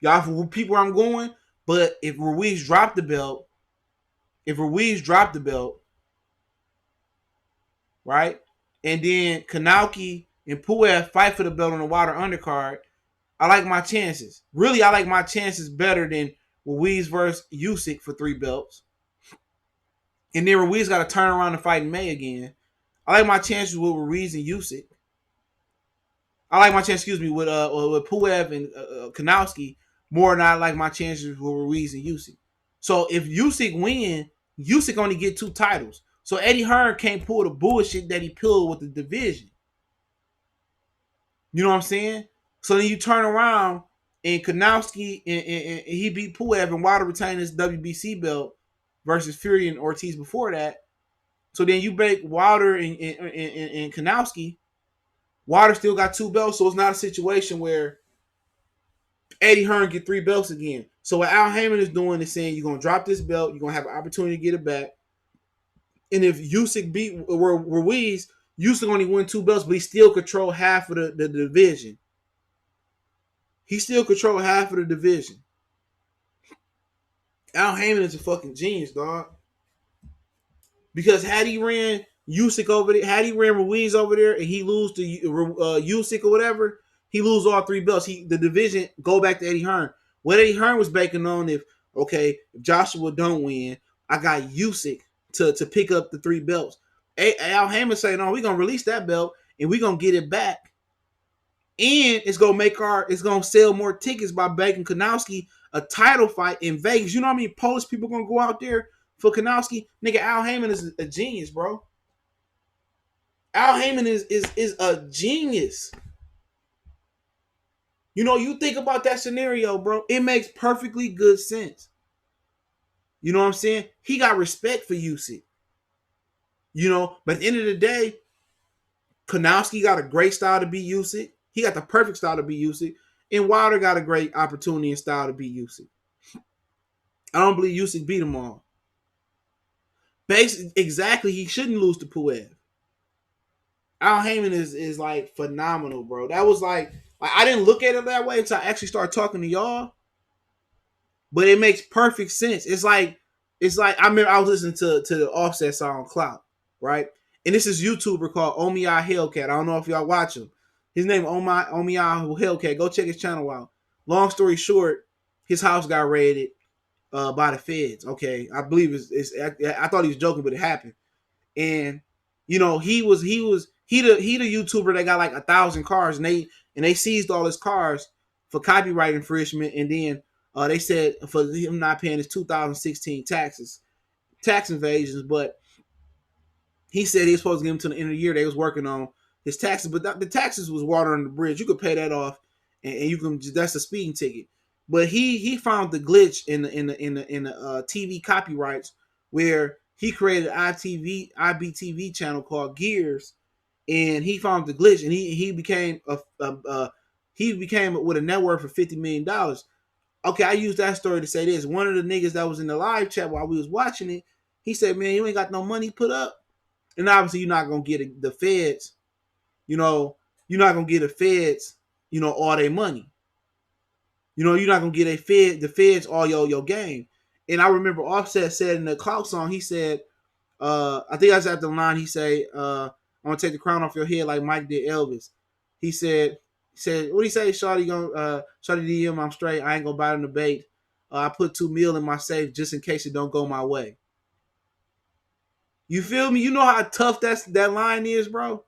Y'all, for people where I'm going, but if Ruiz dropped the belt, right? And then Kownacki and Pulev fight for the belt on the Wilder undercard, I like my chances. Really, I like my chances better than Ruiz versus Usyk for 3 belts. And then Ruiz got to turn around and fight in May again. I like my chances with Ruiz and Usyk. I like my chances, with Pulev and Kownacki more than I like my chances with Ruiz and Usyk. So if Usyk win, Usyk only get 2 titles. So Eddie Hearn can't pull the bullshit that he pulled with the division. You know what I'm saying? So then you turn around and Kownacki and he beat Pulev and Wilder retained his WBC belt versus Fury and Ortiz before that. So then you break Wilder and Kownacki. Wilder still got 2 belts, so it's not a situation where Eddie Hearn get 3 belts again. So what Al Haymon is doing is saying you're gonna drop this belt, you're gonna have an opportunity to get it back. And if Usyk beat Ruiz, Usyk only win 2 belts, but he still control half of the division. He still control half of the division. Al Haymon is a fucking genius, dog. Because had he ran Usyk over there, had he ran Ruiz over there, and he lose to Usyk or whatever, he lose all 3 belts. The division go back to Eddie Hearn. What Eddie Hearn was banking on if Joshua don't win, I got Usyk to pick up the 3 belts. Al Haymon saying, "No, we're gonna release that belt and we're gonna get it back, and it's gonna sell more tickets by banking Kownacki a title fight in Vegas." You know how many Polish people gonna go out there for Kownacki? Nigga, Al Haymon is a genius, bro. Al Haymon is a genius. You know, you think about that scenario, bro. It makes perfectly good sense. You know what I'm saying? He got respect for Usyk. You know, but at the end of the day, Kownacki got a great style to beat Usyk. He got the perfect style to beat Usyk. And Wilder got a great opportunity and style to beat Usyk. I don't believe Usyk beat them all. Basically, exactly, he shouldn't lose to Pulev. Al Haymon is like phenomenal, bro. That was like I didn't look at it that way until I actually started talking to y'all. But it makes perfect sense. It's like I remember I was listening to the Offset song Clout, right? And this is a YouTuber called Omiya Hellcat. I don't know if y'all watch him. His name Omiya Hellcat. Go check his channel out. Long story short, his house got raided by the feds. Okay, I believe I thought he was joking, but it happened. And you know he the YouTuber that got like 1,000 cars, and they seized all his cars for copyright infringement, and then they said for him not paying his 2016 tax invasions, but he said he was supposed to give him to the end of the year. They was working on his taxes, but the taxes was water under the bridge. You could pay that off, and you can that's a speeding ticket. But he found the glitch in the TV copyrights where he created an IBTV channel called Gears, and he found the glitch, and he became with a net worth of $50 million. Okay, I use that story to say this. One of the niggas that was in the live chat while we was watching it, he said, "Man, you ain't got no money put up." And obviously you're not going to get the feds, you know, you're not going to get the feds, you know, all their money. You know, you're not gonna get the feds all your game. And I remember Offset said in the Clout song, he said, I think I was at the line, he said, I'm gonna take the crown off your head like Mike did Elvis. He said, what he say? Shawty gonna Shawty DM, I'm straight, I ain't gonna buy them the bait. I put 2 mil in my safe just in case it don't go my way. You feel me? You know how tough that line is, bro?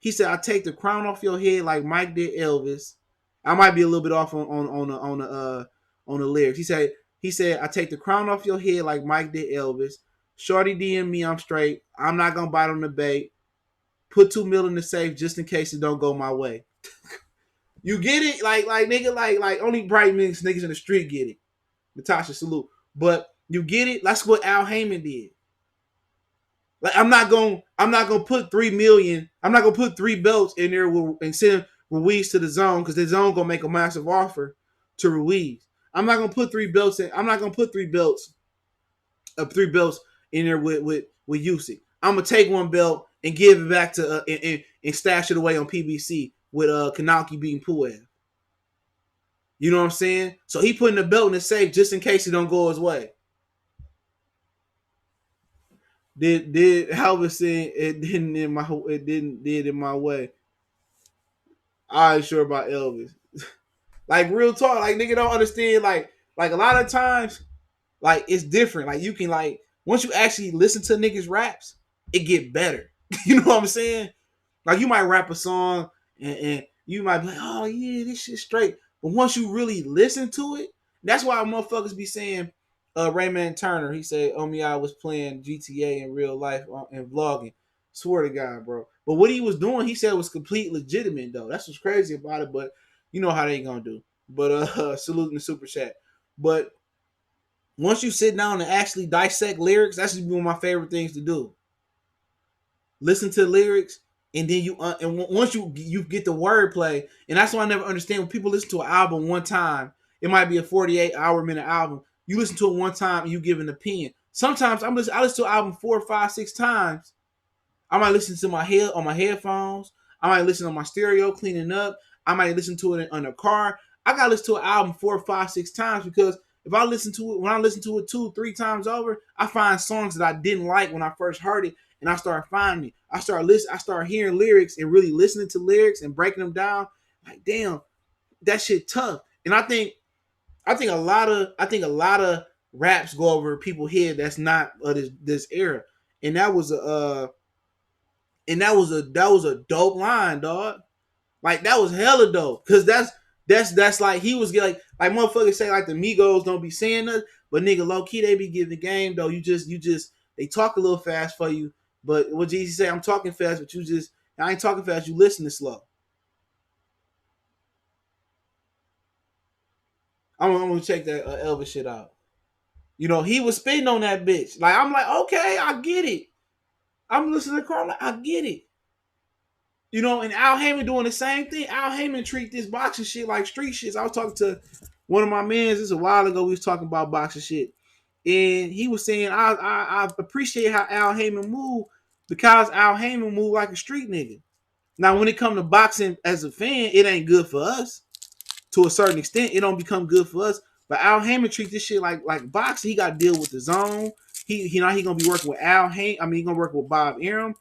He said, I take the crown off your head like Mike did Elvis. I might be a little bit off on the lyrics. He said, I take the crown off your head like Mike did Elvis. Shorty DM me, I'm straight. I'm not gonna bite on the bait. Put 2 mil in the safe just in case it don't go my way. You get it? Like nigga, like only bright niggas in the street get it. Natasha, salute. But you get it? That's what Al Haymon did. Like I'm not gonna put 3 million. I'm not gonna put 3 belts in there and send Ruiz to the zone because the zone gonna make a massive offer to Ruiz. I'm not gonna put 3 belts in. I'm not gonna put 3 belts in there with Usyk. I'm gonna take 1 belt and give it back to and stash it away on PBC with Kownacki beating Pulev. You know what I'm saying? So he putting the belt in the safe just in case it don't go his way. Did Halvin say it didn't in my way? I ain't sure about Elvis. Like real talk, like nigga don't understand. Like a lot of times, like it's different. Like you can like once you actually listen to niggas raps, it get better. You know what I'm saying? Like you might rap a song and you might be like, oh yeah, this shit straight. But once you really listen to it, that's why motherfuckers be saying, Raymond Turner, he said, oh me, I was playing GTA in real life and vlogging. Swear to God, bro. But what he was doing, he said was complete legitimate though. That's what's crazy about it, but you know how they gonna do. But salute in the super chat. But once you sit down and actually dissect lyrics, that's just one of my favorite things to do. Listen to the lyrics, and then once you get the wordplay, and that's why I never understand when people listen to an album one time. It might be a 48-hour-minute album. You listen to it one time and you give an opinion. Sometimes I listen to an album 4, 5, 6 times. I might listen to my head on my headphones. I might listen on my stereo cleaning up. I might listen to it in a car. I gotta listen to an album 4, 5, 6 times because if I listen to it, when I listen to it 2, 3 times over, I find songs that I didn't like when I first heard it, and I start finding it. I start hearing lyrics and really listening to lyrics and breaking them down. Like, damn, that shit tough. And I think a lot of raps go over people's head that's not this era. And that was a dope line, dog. Like that was hella dope. Cause that's like he was like motherfuckers say like the Migos don't be saying nothing, but nigga low key they be giving the game though. You just they talk a little fast for you. But what Jeezy say, I'm talking fast, but I ain't talking fast, you listening slow. I'm gonna check that Elvis shit out. You know, he was spitting on that bitch. Like I'm like, okay, I get it. I'm listening to Carl, like, I get it. You know, and Al Haymon doing the same thing. Al Haymon treat this boxing shit like street shit. I was talking to one of my mans this a while ago. We was talking about boxing shit, and he was saying I appreciate how Al Haymon move because Al Haymon move like a street nigga. Now, when it come to boxing as a fan, it ain't good for us. To a certain extent, it don't become good for us. But Al Haymon treat this shit like boxing. He got to deal with the zone. He gonna be working with Al Haymon. I mean, he gonna work with Bob Arum.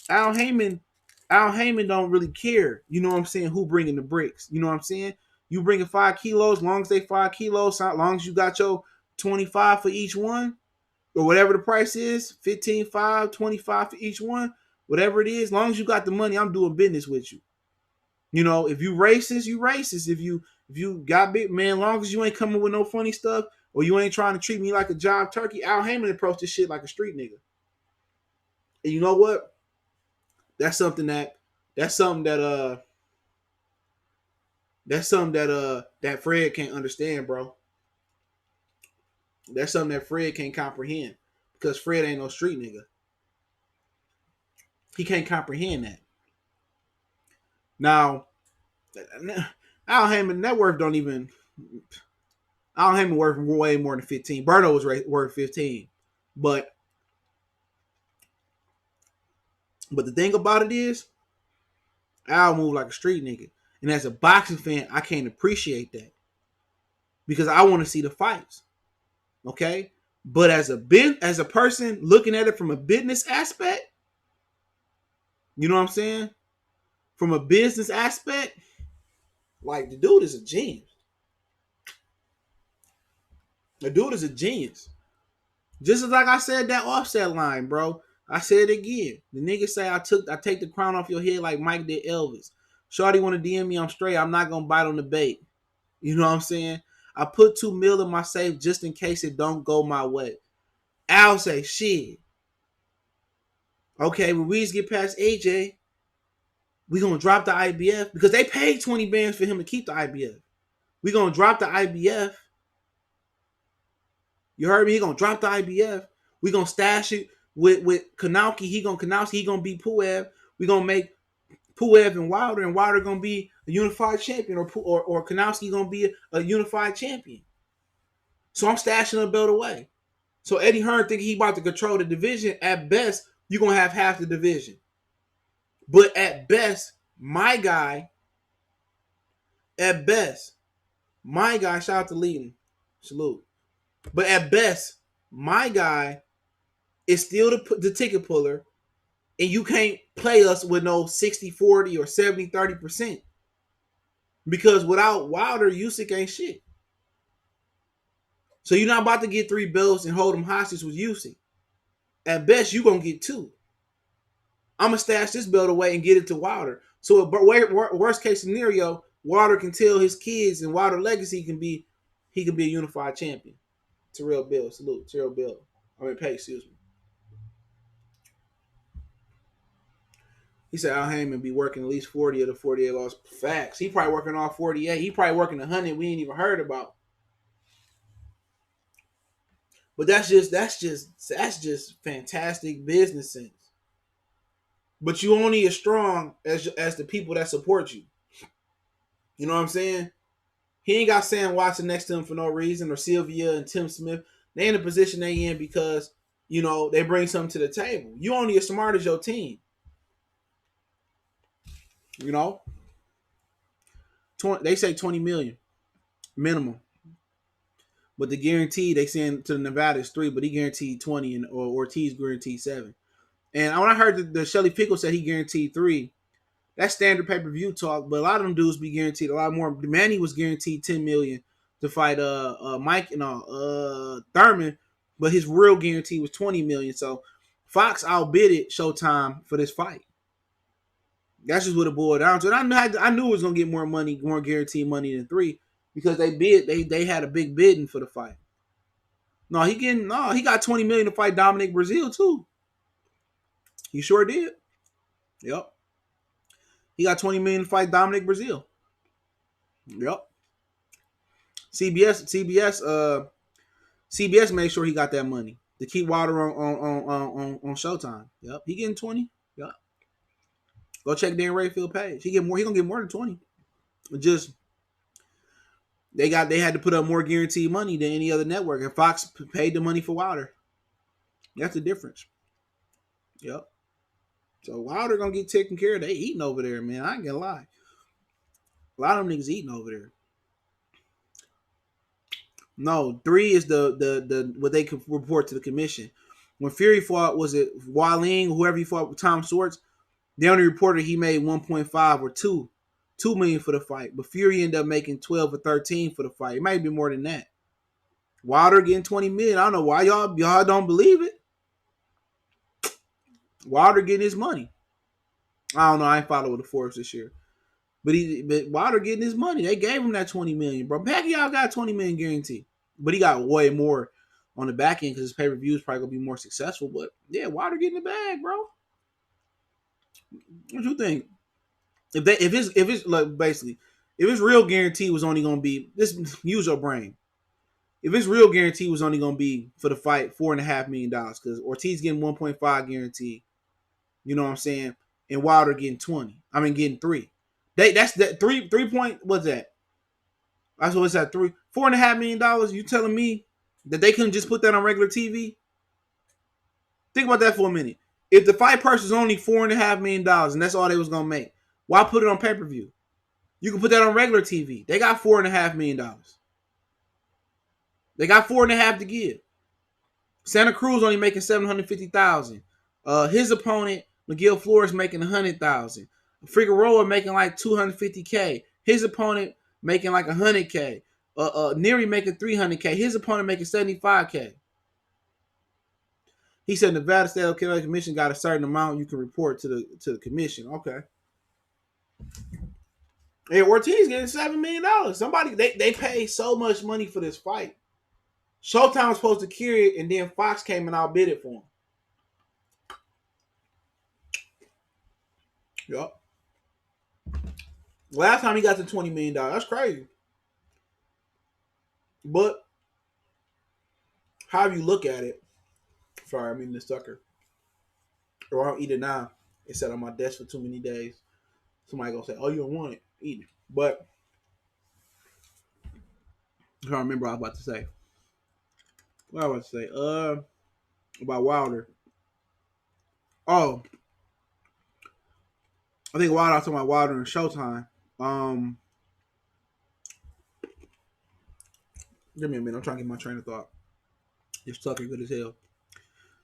Al Haymon don't really care. You know what I'm saying? Who bringing the bricks? You know what I'm saying? You bringing 5 kilos, long as they 5 kilos, as long as you got your 25 for each one, or whatever the price is, 15, 5, 25 for each one, whatever it is, as long as you got the money, I'm doing business with you. You know, if you racist, you racist. If you got big man, long as you ain't coming with no funny stuff, or you ain't trying to treat me like a job turkey, Al Haymon approached this shit like a street nigga. And you know what? That's something that that Fred can't understand, bro. That's something that Fred can't comprehend because Fred ain't no street nigga. He can't comprehend that. Now, Al Haymon net worth don't even. Al Haymon worth way more than 15. Berto was worth 15, but the thing about it is, Al moved like a street nigga, and as a boxing fan, I can't appreciate that. because I want to see the fights. Okay, but as a person looking at it from a business aspect, you know what I'm saying? From a business aspect, like the dude is a genius. The dude is a genius. Just as like I said that offset line, bro. I said it again. The nigga say I take the crown off your head like Mike did Elvis. Shorty want to DM me, I'm straight. I'm not gonna bite on the bait. You know what I'm saying? I put $2 million in my safe just in case it don't go my way. Al say shit. Okay, when Ruiz get past AJ, we gonna drop the IBF because they paid 20 bands for him to keep the IBF. We gonna drop the IBF. You heard me? He gonna drop the IBF. We gonna stash it with Kownacki. He gonna beat Pulev. We gonna make Pulev and Wilder gonna be a unified champion, or Kownacki gonna be a unified champion. So I'm stashing the belt away. So Eddie Hearn think he about to control the division. At best, you're gonna have half the division. But at best, my guy, shout out to Leading, salute. But at best, my guy is still the ticket puller, and you can't play us with no 60-40 or 70-30%. Because without Wilder, Usyk ain't shit. So you're not about to get 3 belts and hold them hostage with Usyk. At best, you're going to get 2. I'm going to stash this belt away and get it to Wilder. So worst case scenario, Wilder can tell his kids and Wilder legacy he can be a unified champion. Terrell Bill, salute. Terrell Bill. Pay, excuse me. He said Al Haymon be working at least 40 of the 48 lost. Facts. He probably working all 48. He probably working 100 we ain't even heard about. But that's just fantastic business sense. But you only as strong as the people that support you. You know what I'm saying? He ain't got Sam Watson next to him for no reason, or Sylvia and Tim Smith. They in the position they in because, you know, they bring something to the table. You only as smart as your team. You know? They say 20 million minimum. But the guarantee they send to the Nevada is 3, but he guaranteed 20, and or Ortiz guaranteed 7. And when I heard the Shelly Pickle said he guaranteed 3, that's standard pay-per-view talk, but a lot of them dudes be guaranteed a lot more. Manny was guaranteed 10 million to fight Mike and Thurman, but his real guarantee was 20 million. So Fox outbidded Showtime for this fight. That's just what it boiled down to. And I knew it was gonna get more money, more guaranteed money than 3, because they had a big bidding for the fight. He got 20 million to fight Dominic Brazil too. He sure did. Yep. He got 20 million to fight Dominic Brazil. Yep. CBS made sure he got that money to keep Wilder on Showtime. Yep. He getting 20. Yep. Go check Dan Rayfield page. He gonna get more than 20. Just they had to put up more guaranteed money than any other network, and Fox paid the money for Wilder. That's the difference. Yep. So Wilder gonna get taken care of. They eating over there, man. I ain't gonna lie. A lot of them niggas eating over there. No, 3 is the what they could report to the commission. When Fury fought, was it Waling, whoever he fought with Tom Swords, they only reported he made 1.5 or 2 million for the fight. But Fury ended up making 12 or 13 for the fight. It might be more than that. Wilder getting 20 million. I don't know why y'all don't believe it. Wilder getting his money. I don't know. I ain't following the Forbes this year. But Wilder getting his money. They gave him that 20 million, bro. Pacquiao got 20 million guarantee. But he got way more on the back end because his pay-per-view is probably going to be more successful. But, yeah, Wilder getting the bag, bro. What you think? If it's like basically, if his real guarantee was only going to be, use your brain. If his real guarantee was only going to be for the fight $4.5 million, because Ortiz getting 1.5 guarantee, you know what I'm saying, and Wilder getting 3. That's that 3 point. What's that? That's what it's at. $4.5 million. You telling me that they couldn't just put that on regular TV? Think about that for a minute. If the fight purse was only $4.5 million and that's all they was gonna make, why put it on pay-per-view? You can put that on regular TV. They got $4.5 million. They got 4.5 to give. Santa Cruz only making 750,000. His opponent Miguel Flores making 100,000. Figueroa making like 250K. His opponent making like 100K. Neary making 300K. His opponent making 75K. He said Nevada State Electoral Commission got a certain amount you can report to the commission. Okay. Hey, Ortiz getting $7 million. Somebody they paid so much money for this fight. Showtime was supposed to carry it, and then Fox came and outbid it for him. Yup. Last time he got to $20 million. That's crazy. But however you look at it, sorry, I'm eating this sucker. Or I'll eat it now. It sat on my desk for too many days. Somebody gonna say, "Oh, you don't want it? Eat it." But I can't remember what I was about to say. What I was about to say? About Wilder. Oh, I think Wilder. I was talking about Wilder and Showtime. Give me a minute. I'm trying to get my train of thought. This sucker good as hell.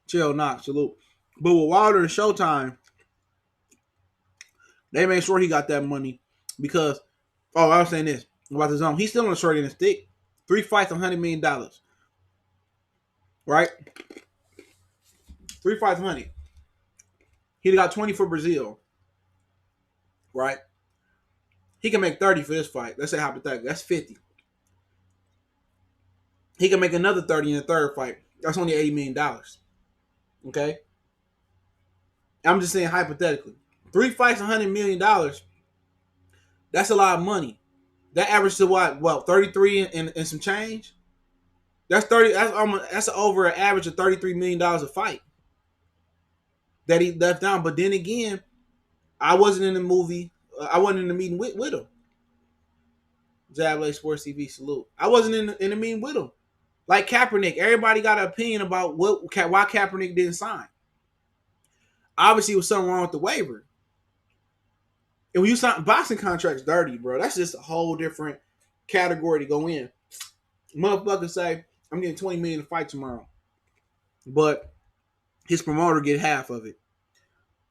Chill, knock, salute. But with Wilder and Showtime, they made sure he got that money because, I was saying this about the zone. He's still on the short end of the stick. 3 fights, $100 million. Right? 3 fights, 100. He got 20 for Brazil. Right? He can make 30 for this fight. Let's say hypothetically. That's 50. He can make another 30 in the third fight. That's only $80 million. Okay? I'm just saying hypothetically. 3 fights, $100 million. That's a lot of money. That averages to what 33 and some change? That's 30. That's over an average of $33 million a fight that he left down. But then again, I wasn't in the movie. I wasn't in the meeting with him. Jab Sports TV salute. I wasn't in the meeting with him. Like Kaepernick, everybody got an opinion about why Kaepernick didn't sign. Obviously, there was something wrong with the waiver. And when you sign boxing contracts, dirty, bro. That's just a whole different category to go in. Motherfuckers say, I'm getting $20 million to fight tomorrow. But his promoter get half of it.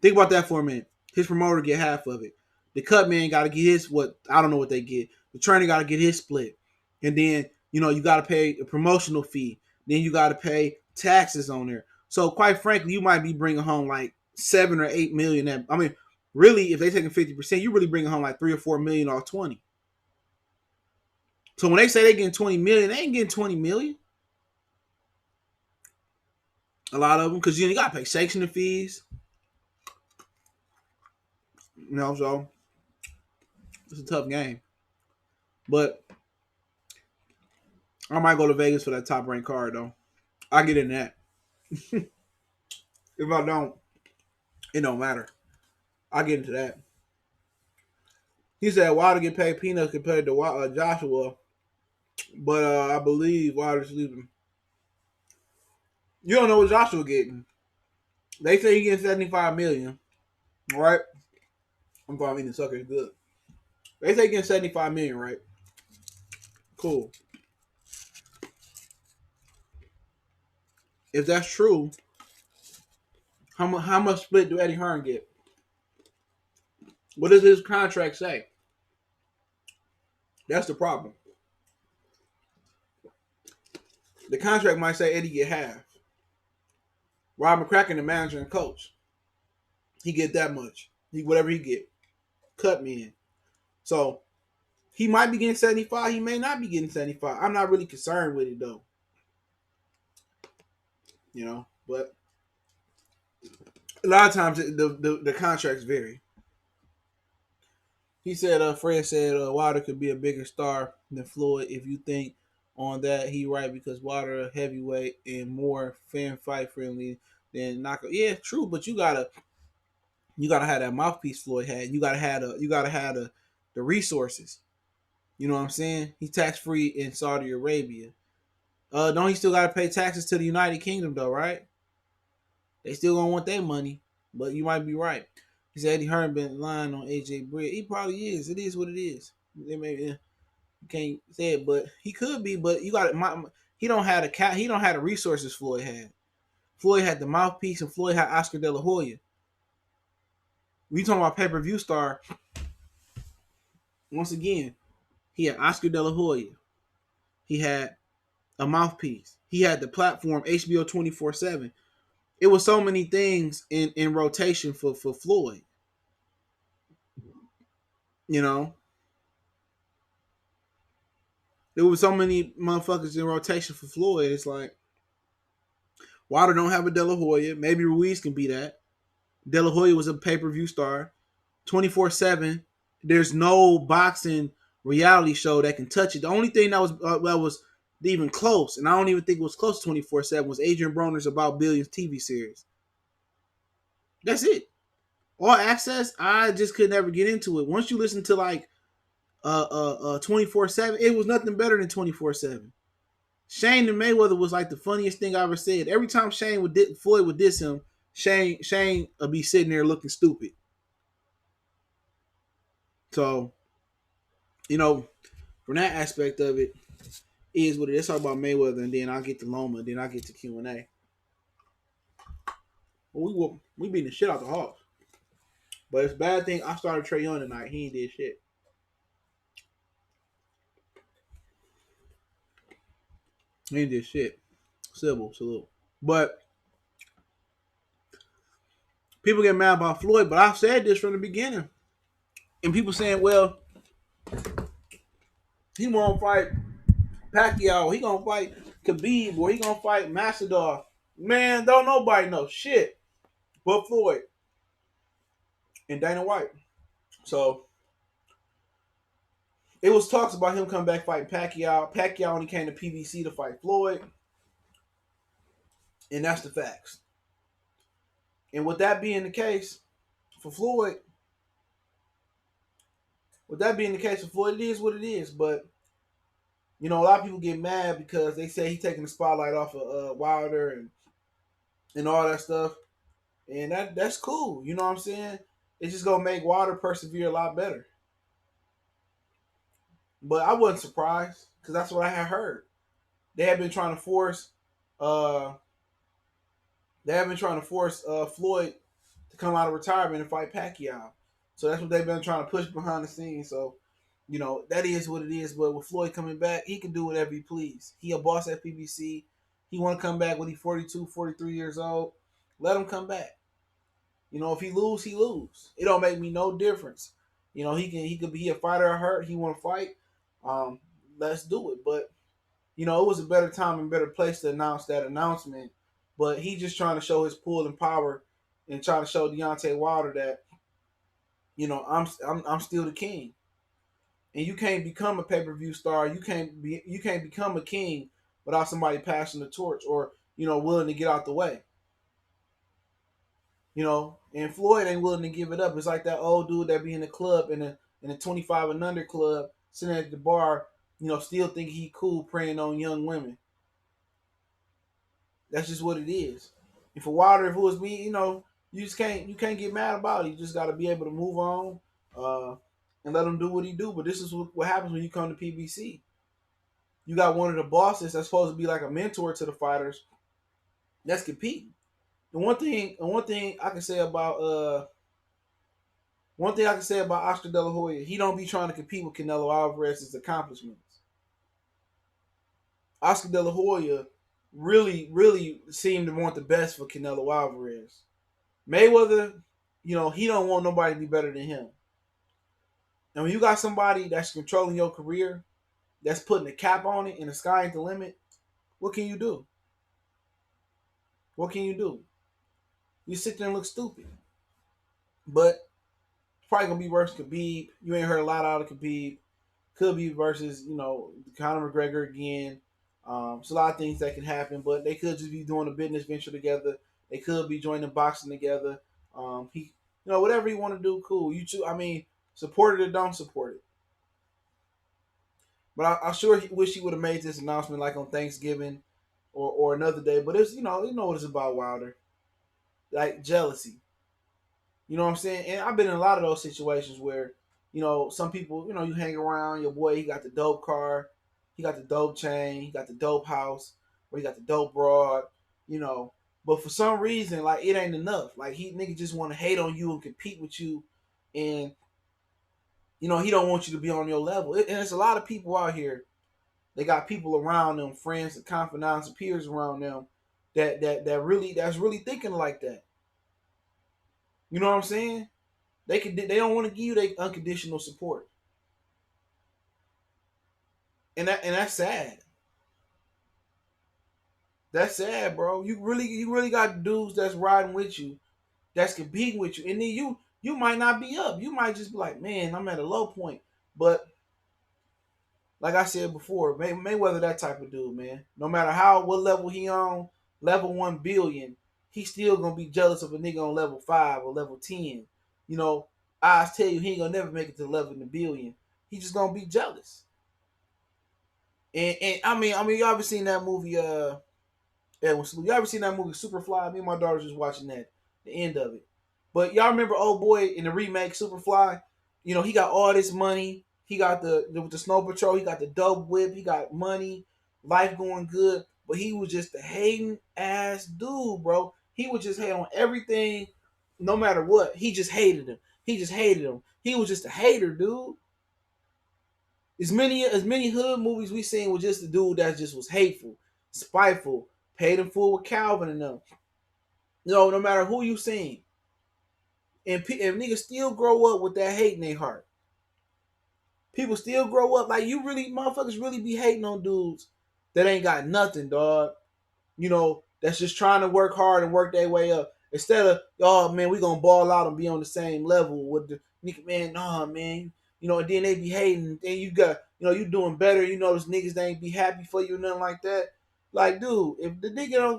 Think about that for a minute. His promoter get half of it. The cut man got to get his, I don't know what they get. The trainer got to get his split. And then, you got to pay a promotional fee. Then you got to pay taxes on there. So quite frankly, you might be bringing home like 7 or 8 million. Really, if they taking 50%, you really bringing home like 3 or 4 million off 20. So when they say they getting 20 million, they ain't getting 20 million. A lot of them, because you got to pay sanctioning fees. So it's a tough game. But I might go to Vegas for that top rank card, though. I get in that. If I don't, it don't matter. I get into that. He said Wilder get paid peanuts compared to Joshua, but I believe Wilder's leaving. You don't know what Joshua getting. They say he getting 75 million. All right? I'm probably eating sucker. It's good. They say he getting 75 million, right? Cool. If that's true, how much split do Eddie Hearn get? What does his contract say? That's the problem. The contract might say Eddie get half. Rob McCracken, the manager and coach, he get that much. Whatever he get, cut me in. So he might be getting 75. He may not be getting 75. I'm not really concerned with it though. But a lot of times the contracts vary. He said, Fred said Wilder could be a bigger star than Floyd. If you think on that, he right, because Wilder a heavyweight and more fan fight friendly than knockout. Yeah, true, but you gotta have that mouthpiece Floyd had. You gotta have the resources. You know what I'm saying? He's tax free in Saudi Arabia. Don't he still gotta pay taxes to the United Kingdom though, right? They still gonna want their money, but you might be right. He said Eddie Hearn been lying on AJ Britt. He probably is. It is what it is. You can't say it, but he could be. But you got it. He don't have the resources Floyd had. Floyd had the mouthpiece, and Floyd had Oscar De La Hoya. We talking about pay-per-view star. Once again, he had Oscar De La Hoya. He had a mouthpiece. He had the platform HBO 24/7. It was so many things in rotation for Floyd. You know, there was so many motherfuckers in rotation for Floyd. It's like Wilder don't have a De La Hoya. Maybe Ruiz can be that. De La Hoya was a pay-per-view star. 24/7. There's no boxing reality show that can touch it. The only thing that was even close, and I don't even think it was close to 24/7, was Adrian Broner's About Billions TV series. That's it. All Access, I just could never get into it. Once you listen to like 24/7, it was nothing better than 24/7. Shane and Mayweather was like the funniest thing I ever said. Every time Floyd would diss him, Shane would be sitting there looking stupid. So, from that aspect of it, is what it is. Let's talk about Mayweather, and then I'll get to Loma, and then I'll get to Q&A. Well, we beating the shit out the Hawks. But it's a bad thing I started Trey Young tonight. He ain't did shit. He ain't did shit. Civil, salute. But people get mad about Floyd, but I've said this from the beginning. And people saying, well, he won't fight Pacquiao. He gonna fight Khabib, or he gonna fight Masvidal. Man, don't nobody know shit but Floyd and Dana White. So it was talks about him coming back fighting Pacquiao. Pacquiao only came to PBC to fight Floyd. And that's the facts. And with that being the case for Floyd, it is what it is. But, a lot of people get mad because they say he's taking the spotlight off of Wilder and all that stuff. And that's cool. You know what I'm saying? It's just going to make Wilder persevere a lot better. But I wasn't surprised because that's what I had heard. They have been trying to force Floyd to come out of retirement and fight Pacquiao. So that's what they've been trying to push behind the scenes. So, that is what it is. But with Floyd coming back, he can do whatever he please. He a boss at PBC. He want to come back when he's 42, 43 years old. Let him come back. If he lose, he lose. It don't make me no difference. He could be a fighter or hurt. He want to fight. Let's do it. But, it was a better time and better place to announce that announcement. But he just trying to show his pull and power and trying to show Deontay Wilder that, I'm still the king. And you can't become a pay-per-view star. You can't become a king without somebody passing the torch or, willing to get out the way. And Floyd ain't willing to give it up. It's like that old dude that be in the club in a 25 and under club, sitting at the bar, still think he cool preying on young women. That's just what it is. And for Wilder, if it was me, you can't get mad about it. You just got to be able to move on and let him do what he do. But this is what happens when you come to PBC. You got one of the bosses that's supposed to be like a mentor to the fighters that's competing. And one thing I can say about Oscar De La Hoya, he don't be trying to compete with Canelo Alvarez's accomplishments. Oscar De La Hoya really, really seemed to want the best for Canelo Alvarez. Mayweather, he don't want nobody to be better than him. And when you got somebody that's controlling your career, that's putting a cap on it and the sky ain't the limit, what can you do? What can you do? You sit there and look stupid. But it's probably going to be versus Khabib. You ain't heard a lot out of Khabib. Could be versus, Conor McGregor again. It's a lot of things that can happen, but they could just be doing a business venture together. They could be joining boxing together. Whatever you want to do, cool. You too. Support it or don't support it. But I sure wish he would have made this announcement like on Thanksgiving or another day. But it's you know what it's about, Wilder. Like jealousy. You know what I'm saying? And I've been in a lot of those situations where, some people, you hang around, your boy, he got the dope car. He got the dope chain. He got the dope house. Where he got the dope broad. You know, but for some reason, like it ain't enough. Like he nigga just want to hate on you and compete with you, and he don't want you to be on your level. And there's a lot of people out here. They got people around them, friends and confidants and peers around them that's really thinking like that. You know what I'm saying? They don't want to give you their unconditional support, and that's sad. That's sad, bro. You really got dudes that's riding with you, that's competing with you, and then you might not be up. You might just be like, man, I'm at a low point. But like I said before, Mayweather that type of dude, man. No matter what level he on, level 1 billion, he still gonna be jealous of a nigga on level 5 or level 10. You know, I tell you, he ain't gonna never make it to level in the billion. He just gonna be jealous. And y'all ever seen that movie? Y'all ever seen that movie Superfly? Me and my daughter just watching that, the end of it. But y'all remember old boy in the remake Superfly? He got all this money. He got the Snow Patrol. He got the dope whip. He got money, life going good. But he was just a hating ass dude, bro. He would just hate on everything, no matter what. He just hated him. He just hated him. He was just a hater, dude. As many hood movies we seen with just a dude that just was hateful, spiteful, paid in full with Calvin and them. No matter who you seen, and niggas still grow up with that hate in their heart. People still grow up like motherfuckers really be hating on dudes that ain't got nothing, dog. That's just trying to work hard and work their way up. Instead of, oh man, we gonna ball out and be on the same level with the nigga, man, nah, man. And then they be hating. Then you got, you doing better. Those niggas they ain't be happy for you, nothing like that. Like, dude, if the nigga don't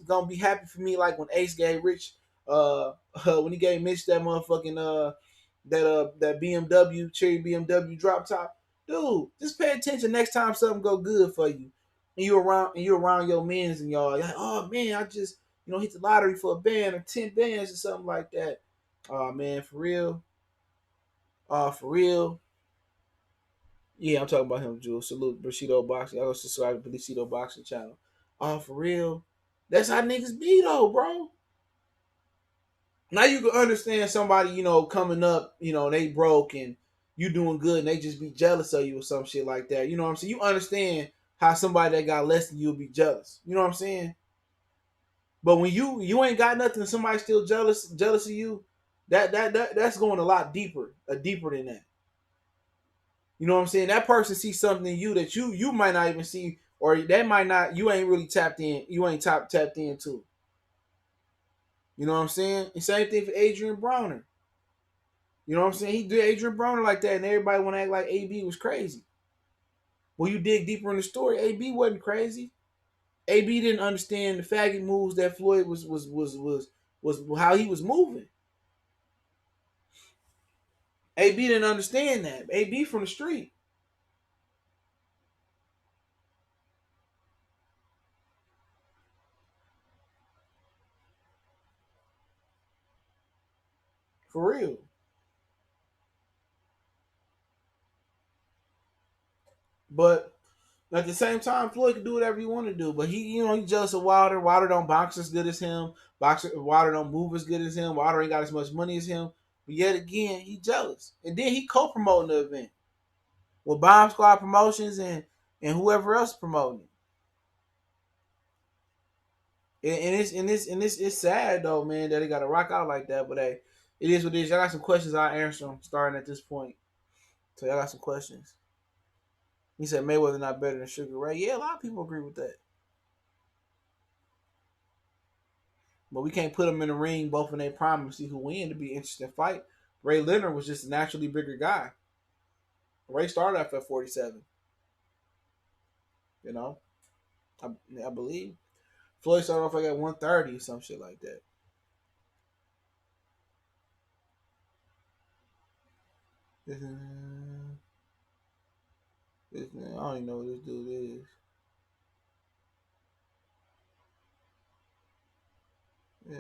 gonna be happy for me, like when Ace gave Rich, when he gave Mitch that motherfucking that BMW cherry BMW drop top, dude, just pay attention next time something go good for you and you around your mans and y'all, you're like, oh man, I just hit the lottery for a band or 10 bands or something like that. Oh man, for real. For real. Yeah, I'm talking about him, Jules. Salute Bushido Boxing. I go subscribe to Bushido Boxing channel. For real. That's how niggas be though, bro. Now you can understand somebody, coming up, they broke and you doing good and they just be jealous of you or some shit like that. You know what I'm saying? You understand how somebody that got less than you will be jealous. You know what I'm saying? But when you ain't got nothing and somebody still jealous of you, that's going a lot deeper, deeper than that. You know what I'm saying? That person sees something in you that you might not even see, or that might not, you ain't really tapped in, you ain't tapped into. You know what I'm saying? And same thing for Adrian Browner. You know what I'm saying? He did Adrian Browner like that, and everybody want to act like AB was crazy. Well, you dig deeper in the story, AB wasn't crazy. AB didn't understand the faggot moves that Floyd was how he was moving. AB didn't understand that. AB from the street. For real. But at the same time, Floyd can do whatever he want to do. But he's jealous of Wilder. Wilder don't box as good as him. Wilder don't move as good as him. Wilder ain't got as much money as him. But yet again, he jealous. And then he co-promoting the event with Bomb Squad Promotions and whoever else promoting it. It's sad though, man, that he got to rock out like that. But hey, it is what it is. Y'all got some questions. I'll answer them starting at this point. So y'all got some questions. He said Mayweather not better than Sugar Ray. Yeah, a lot of people agree with that. But we can't put them in the ring both in their prime and see who win to be an interesting fight. Ray Leonard was just a naturally bigger guy. Ray started off at 47. You know, I, I believe Floyd started off like at 130 or some shit like that. I don't even know what this dude is. Yeah.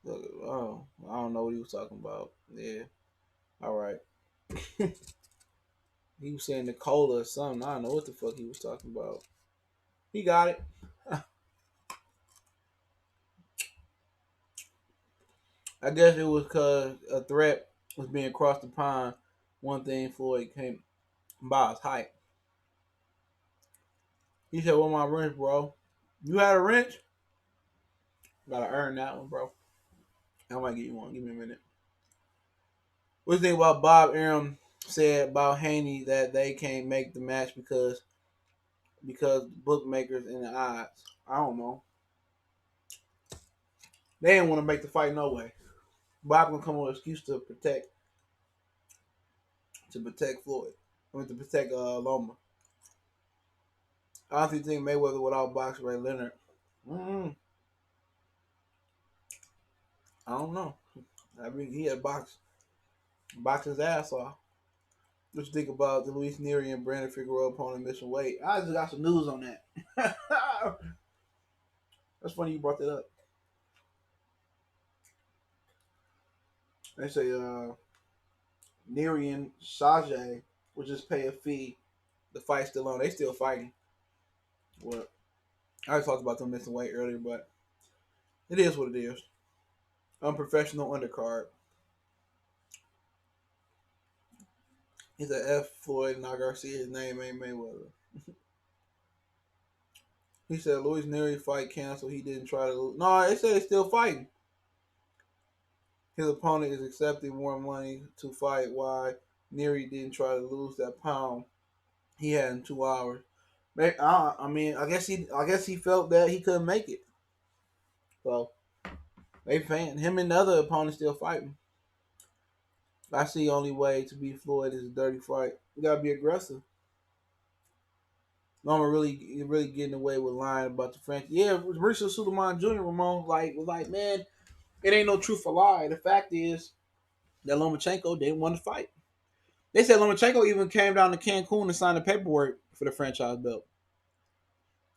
Look, oh, I don't know what he was talking about. Yeah. All right. He was saying Nicola or something. I don't know what the fuck he was talking about. He got it. I guess it was because a threat was being crossed the pond. One thing Floyd came by his height. He said, "Well, my wrench, bro. You had a wrench? Gotta earn that one, bro. I might give you one. Give me a minute." What do you think about Bob Arum said about Haney that they can't make the match because bookmakers and the odds? I don't know. They didn't want to make the fight no way. Bob gonna come up with an excuse to protect Floyd. I mean to protect Loma. I honestly think Mayweather without box Ray Leonard. Mm, I don't know. I mean he had box his ass off. What you think about the Luis Nery and Brandon Figueroa opponent missing weight? I just got some news on that. That's funny you brought that up. They say Nery and Sajay will just pay a fee. The fight's still on. They still fighting. Well, I talked about them missing weight earlier, but it is what it is. Unprofessional undercard. He's a F Floyd, not Garcia. His name ain't Mayweather. He said Luis Nery fight canceled. He didn't try to lose. No, they said they're still fighting. His opponent is accepting more money to fight. Why Nery didn't try to lose that pound he had in 2 hours. I mean, I guess he felt that he couldn't make it. So they fan him and the other opponents still fighting. I see the only way to beat Floyd is a dirty fight. You gotta be aggressive. Loma really getting away with lying about the French. Yeah, Mauricio Sulaiman Jr. Ramon was like, man, it ain't no truth or lie. The fact is that Lomachenko didn't want to fight. They said Lomachenko even came down to Cancun and signed the paperwork for the franchise belt.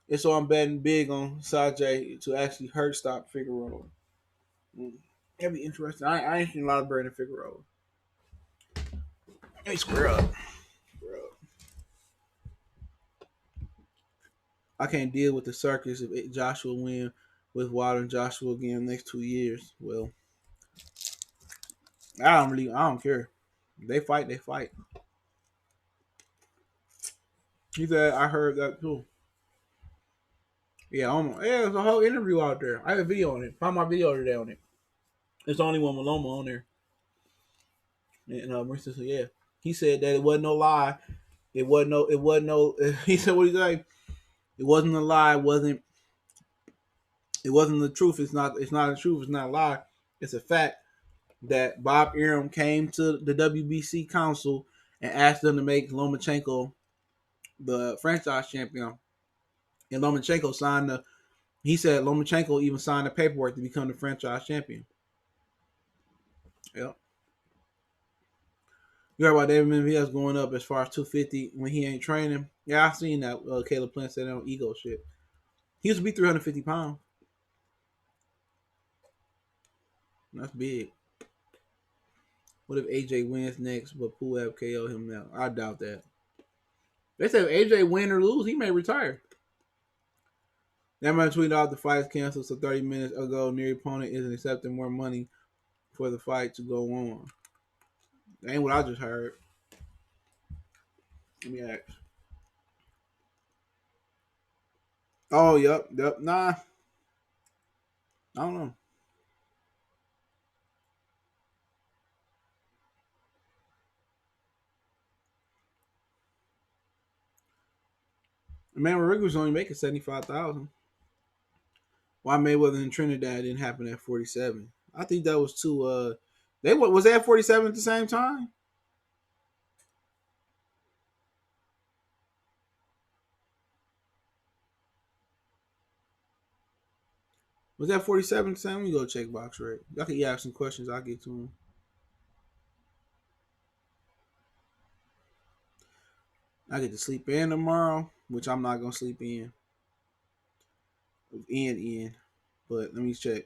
And so I'm betting big on Sajay to actually hurt stop Figueroa. That'd be interesting. I ain't seen a lot of Brandon Figueroa. Hey, square up. Square up. I can't deal with the circus if Joshua win with Wilder and Joshua again next 2 years. Well, I don't care. They fight, they fight. He said, I heard that too. Yeah, there's a whole interview out there. I have a video on it. Find my video today on it. It's the only one with Loma on there. And Marissa said, yeah. He said that it wasn't no lie. It wasn't no he said what he say? It wasn't a lie, it wasn't the truth. It's not the truth, it's not a lie. It's a fact that Bob Arum came to the WBC council and asked them to make Lomachenko the franchise champion. And Lomachenko he said Lomachenko even signed the paperwork to become the franchise champion. Yep. You heard about David Menvillez going up as far as 250 when he ain't training. Yeah, I seen that. Caleb Plant said that on ego shit. He used to be 350 pounds. That's big. What if AJ wins next, but Pulev KO him now? I doubt that. They said if AJ win or lose, he may retire. That man tweeted out the fight is canceled, so 30 minutes ago, near opponent isn't accepting more money for the fight to go on. That ain't what I just heard. Let me ask. Oh, yep. Nah, I don't know. Man, Rodriguez only making 75,000. Why Mayweather and Trinidad didn't happen at 47? I think that was too. They was they at 47 at the same time? Was that 47 at the same? Let me go check box rate. Y'all can ask some questions. I'll get to them. I get to sleep in tomorrow, which I'm not gonna sleep in, but let me check.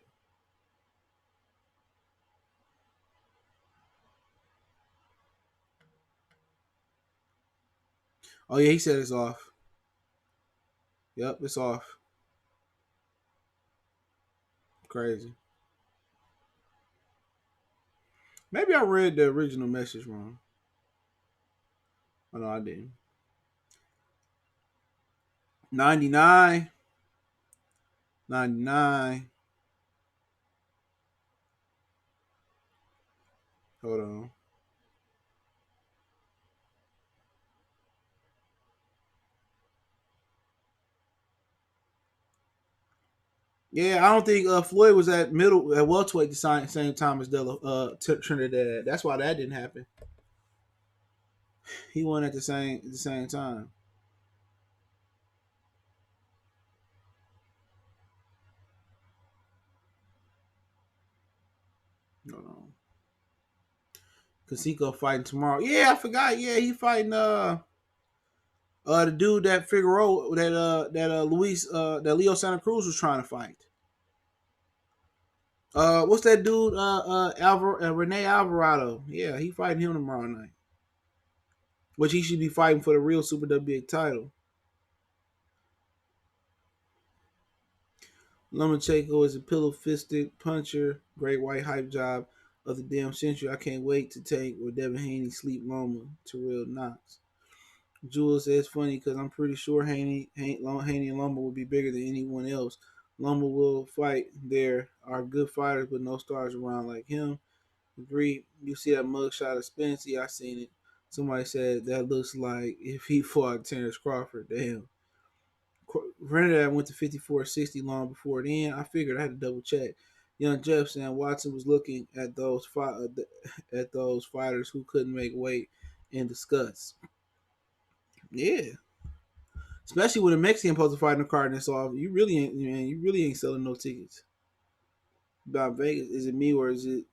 Oh yeah, he said it's off. Yep, it's off. Crazy. Maybe I read the original message wrong. Oh no, I didn't. 99. 99. Hold on. Yeah, I don't think Floyd was at welterweight the same time as Trinidad. That's why that didn't happen. He won at the same time. Hold on. Casico fighting tomorrow. Yeah, I forgot. Yeah, he fighting the dude that Figueroa that Luis that Leo Santa Cruz was trying to fight. What's that dude? Rene Alvarado. Yeah, he fighting him tomorrow night. Which he should be fighting for the real Super WBA title. Lomachenko is a pillow-fisted puncher. Great white hype job of the damn century. I can't wait to take where Devin Haney sleep Loma to real Knox. Jules says funny because I'm pretty sure Haney and Loma will be bigger than anyone else. Loma will fight. There are good fighters, but no stars around like him. Agreed. You see that mugshot of Spence? Yeah, I seen it. Somebody said that looks like if he fought Terence Crawford. Damn. Granted, I went to 54-60 long before then. I figured I had to double check. Young Jeff saying Watson was looking at those fighters who couldn't make weight and discuss. Yeah, especially with a Mexican supposed to fight in the card and it's off. You really ain't, man. You really ain't selling no tickets. About Vegas, is it me or is it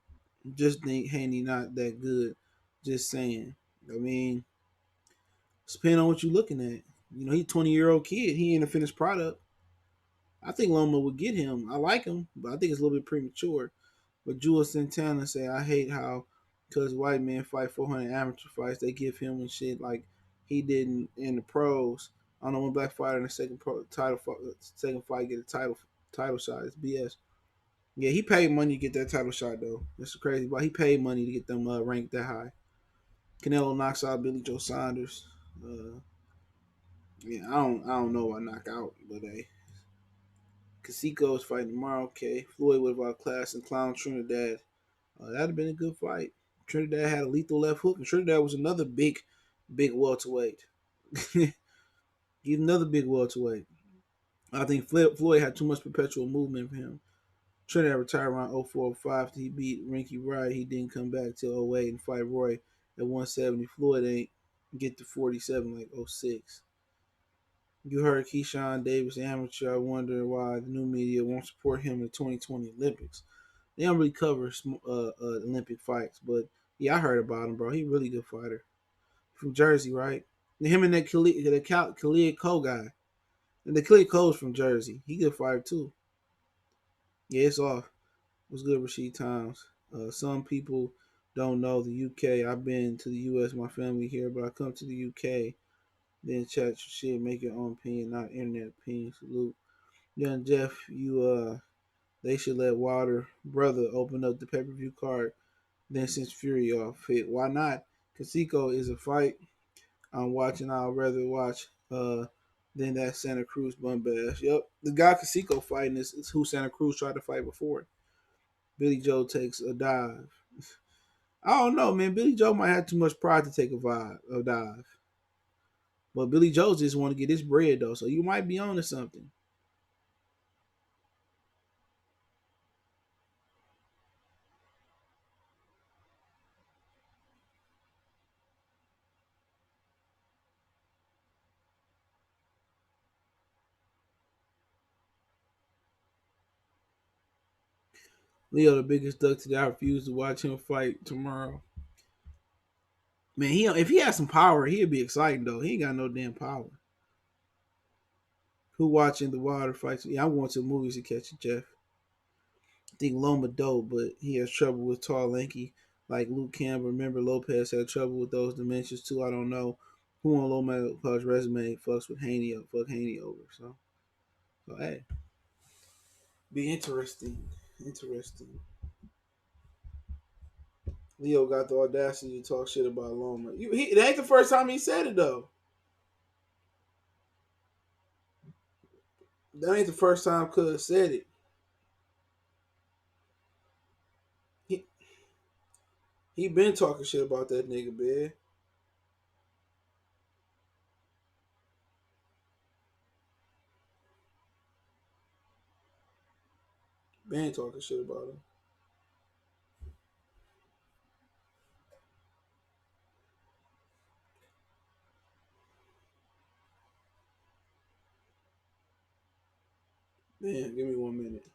just think Haney not that good? Just saying. I mean, depending on what you're looking at. He 20-year-old kid. He ain't a finished product. I think Loma would get him. I like him, but I think it's a little bit premature. But Jules Santana say, I hate how, because white men fight 400 amateur fights, they give him and shit like he didn't in the pros. I don't know when black fighter in the second fight get a title shot. It's BS. Yeah, he paid money to get that title shot though. That's crazy, but he paid money to get them ranked that high. Canelo knocks out Billy Joe Saunders. Yeah, I don't know about knockout, but hey, Casico is fighting tomorrow. Okay, Floyd with our class and Clown Trinidad. That'd have been a good fight. Trinidad had a lethal left hook, and Trinidad was another big welterweight. He's another big welterweight. I think Floyd had too much perpetual movement for him. Trinidad retired around 0405 after he beat Rinky Wright. He didn't come back till '08 and fight Roy at 170. Floyd ain't get to 47 like '06. You heard Keyshawn Davis amateur. I wonder why the new media won't support him in the 2020 Olympics. They don't really cover Olympic fights, but yeah, I heard about him, bro. He really good fighter from Jersey, right? Him and that Khalid Cole guy, and the Khalid Cole's from Jersey. He good fighter too. Yeah, it's off. What's good, Rasheed Times? Some people don't know the UK. I've been to the US, my family here, but I come to the UK. Then chat your shit, make your own opinion, not internet opinion. Salute. Young Jeff, they should let Wilder brother open up the pay-per-view card. Then since Fury off it, why not? Casico is a fight I'm watching. I'll rather watch than that Santa Cruz bum bash. Yep, the guy Casico fighting is who Santa Cruz tried to fight before. Billy Joe takes a dive. I don't know, man. Billy Joe might have too much pride to take a dive. But Billy Joe just want to get his bread though, so you might be on to something. Leo, the biggest duck today. I refuse to watch him fight tomorrow. Man, if he had some power, he'd be exciting though. He ain't got no damn power. Who watching the Wilder fights? Yeah, I'm going to the movies to catch it, Jeff. I think Loma dope, but he has trouble with tall, lanky like Luke Campbell. Remember, Lopez had trouble with those dimensions too. I don't know. Who on Lomachenko's resume fucks with Haney up, fuck Haney over. So hey, be interesting. Interesting. Leo got the audacity to talk shit about Loma. It ain't the first time he said it though. That ain't the first time Cuz said it. He he been talking shit about that nigga, man. Been talking shit about him. Man, give me 1 minute.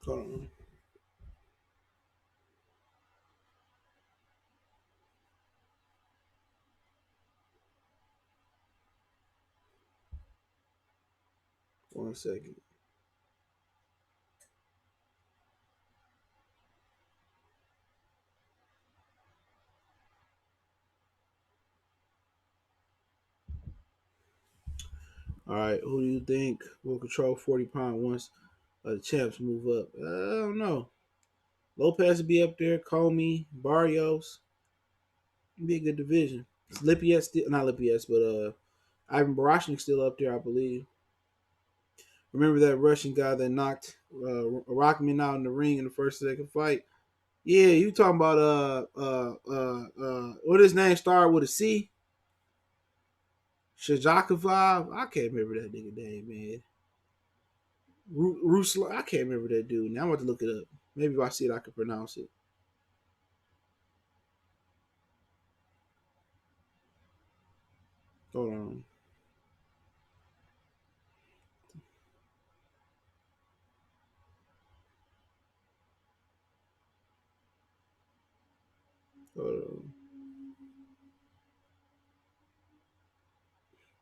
Hold on. One second. All right, who do you think will control 40 pound once the champs move up? I don't know. Lopez will be up there. Comey, Barrios. It'd be a good division. Lipinets still not Lipinets, but Ivan Barashnik's still up there, I believe. Remember that Russian guy that knocked Rockman out in the ring in the first second fight? Yeah, you talking about what his name started with a C? Shajakov? I can't remember that nigga name, man. Rusla, I can't remember that dude. Now I'm about to look it up. Maybe if I see it, I can pronounce it. Hold on. Hold on.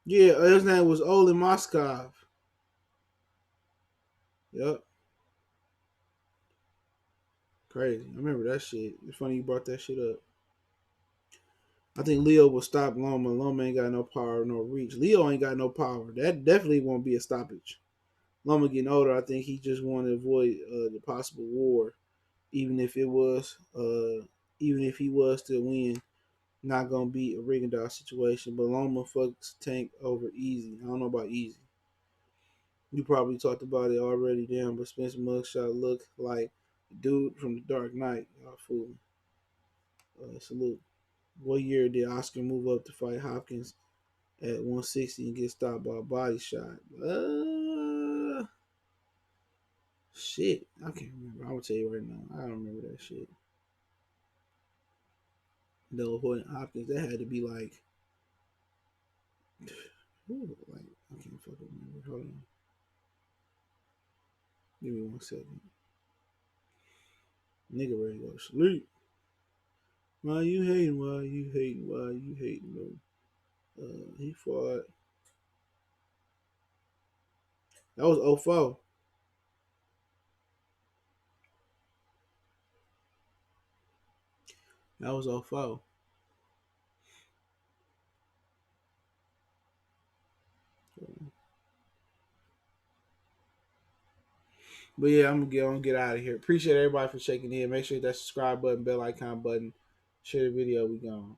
Yeah, his name was Olin Moskov. Yep. Crazy. I remember that shit. It's funny you brought that shit up. I think Leo will stop Loma. Loma ain't got no power, no reach. Leo ain't got no power. That definitely won't be a stoppage. Loma getting older, I think he just want to avoid the possible war, even if it was, even if he was to win, not gonna be a Rigondeaux situation. But Loma fucks Tank over easy. I don't know about easy. You probably talked about it already, damn. But Spence mugshot look like the dude from the Dark Knight. Y'all fool. Salute. What year did Oscar move up to fight Hopkins at 160 and get stopped by a body shot? Shit. I can't remember. I'm gonna tell you right now. I don't remember that shit. Della Hoyt and Hopkins, that had to be like, like I can't fucking remember. Hold on. Give me 1 second. Nigga ready to go to sleep. Why you hating? Why you hating? Why you hating, bro? He fought. That was '04. That was '04. But yeah, I'm gonna get out of here. Appreciate everybody for checking in. Make sure you hit that subscribe button, bell icon button, share the video. We gone.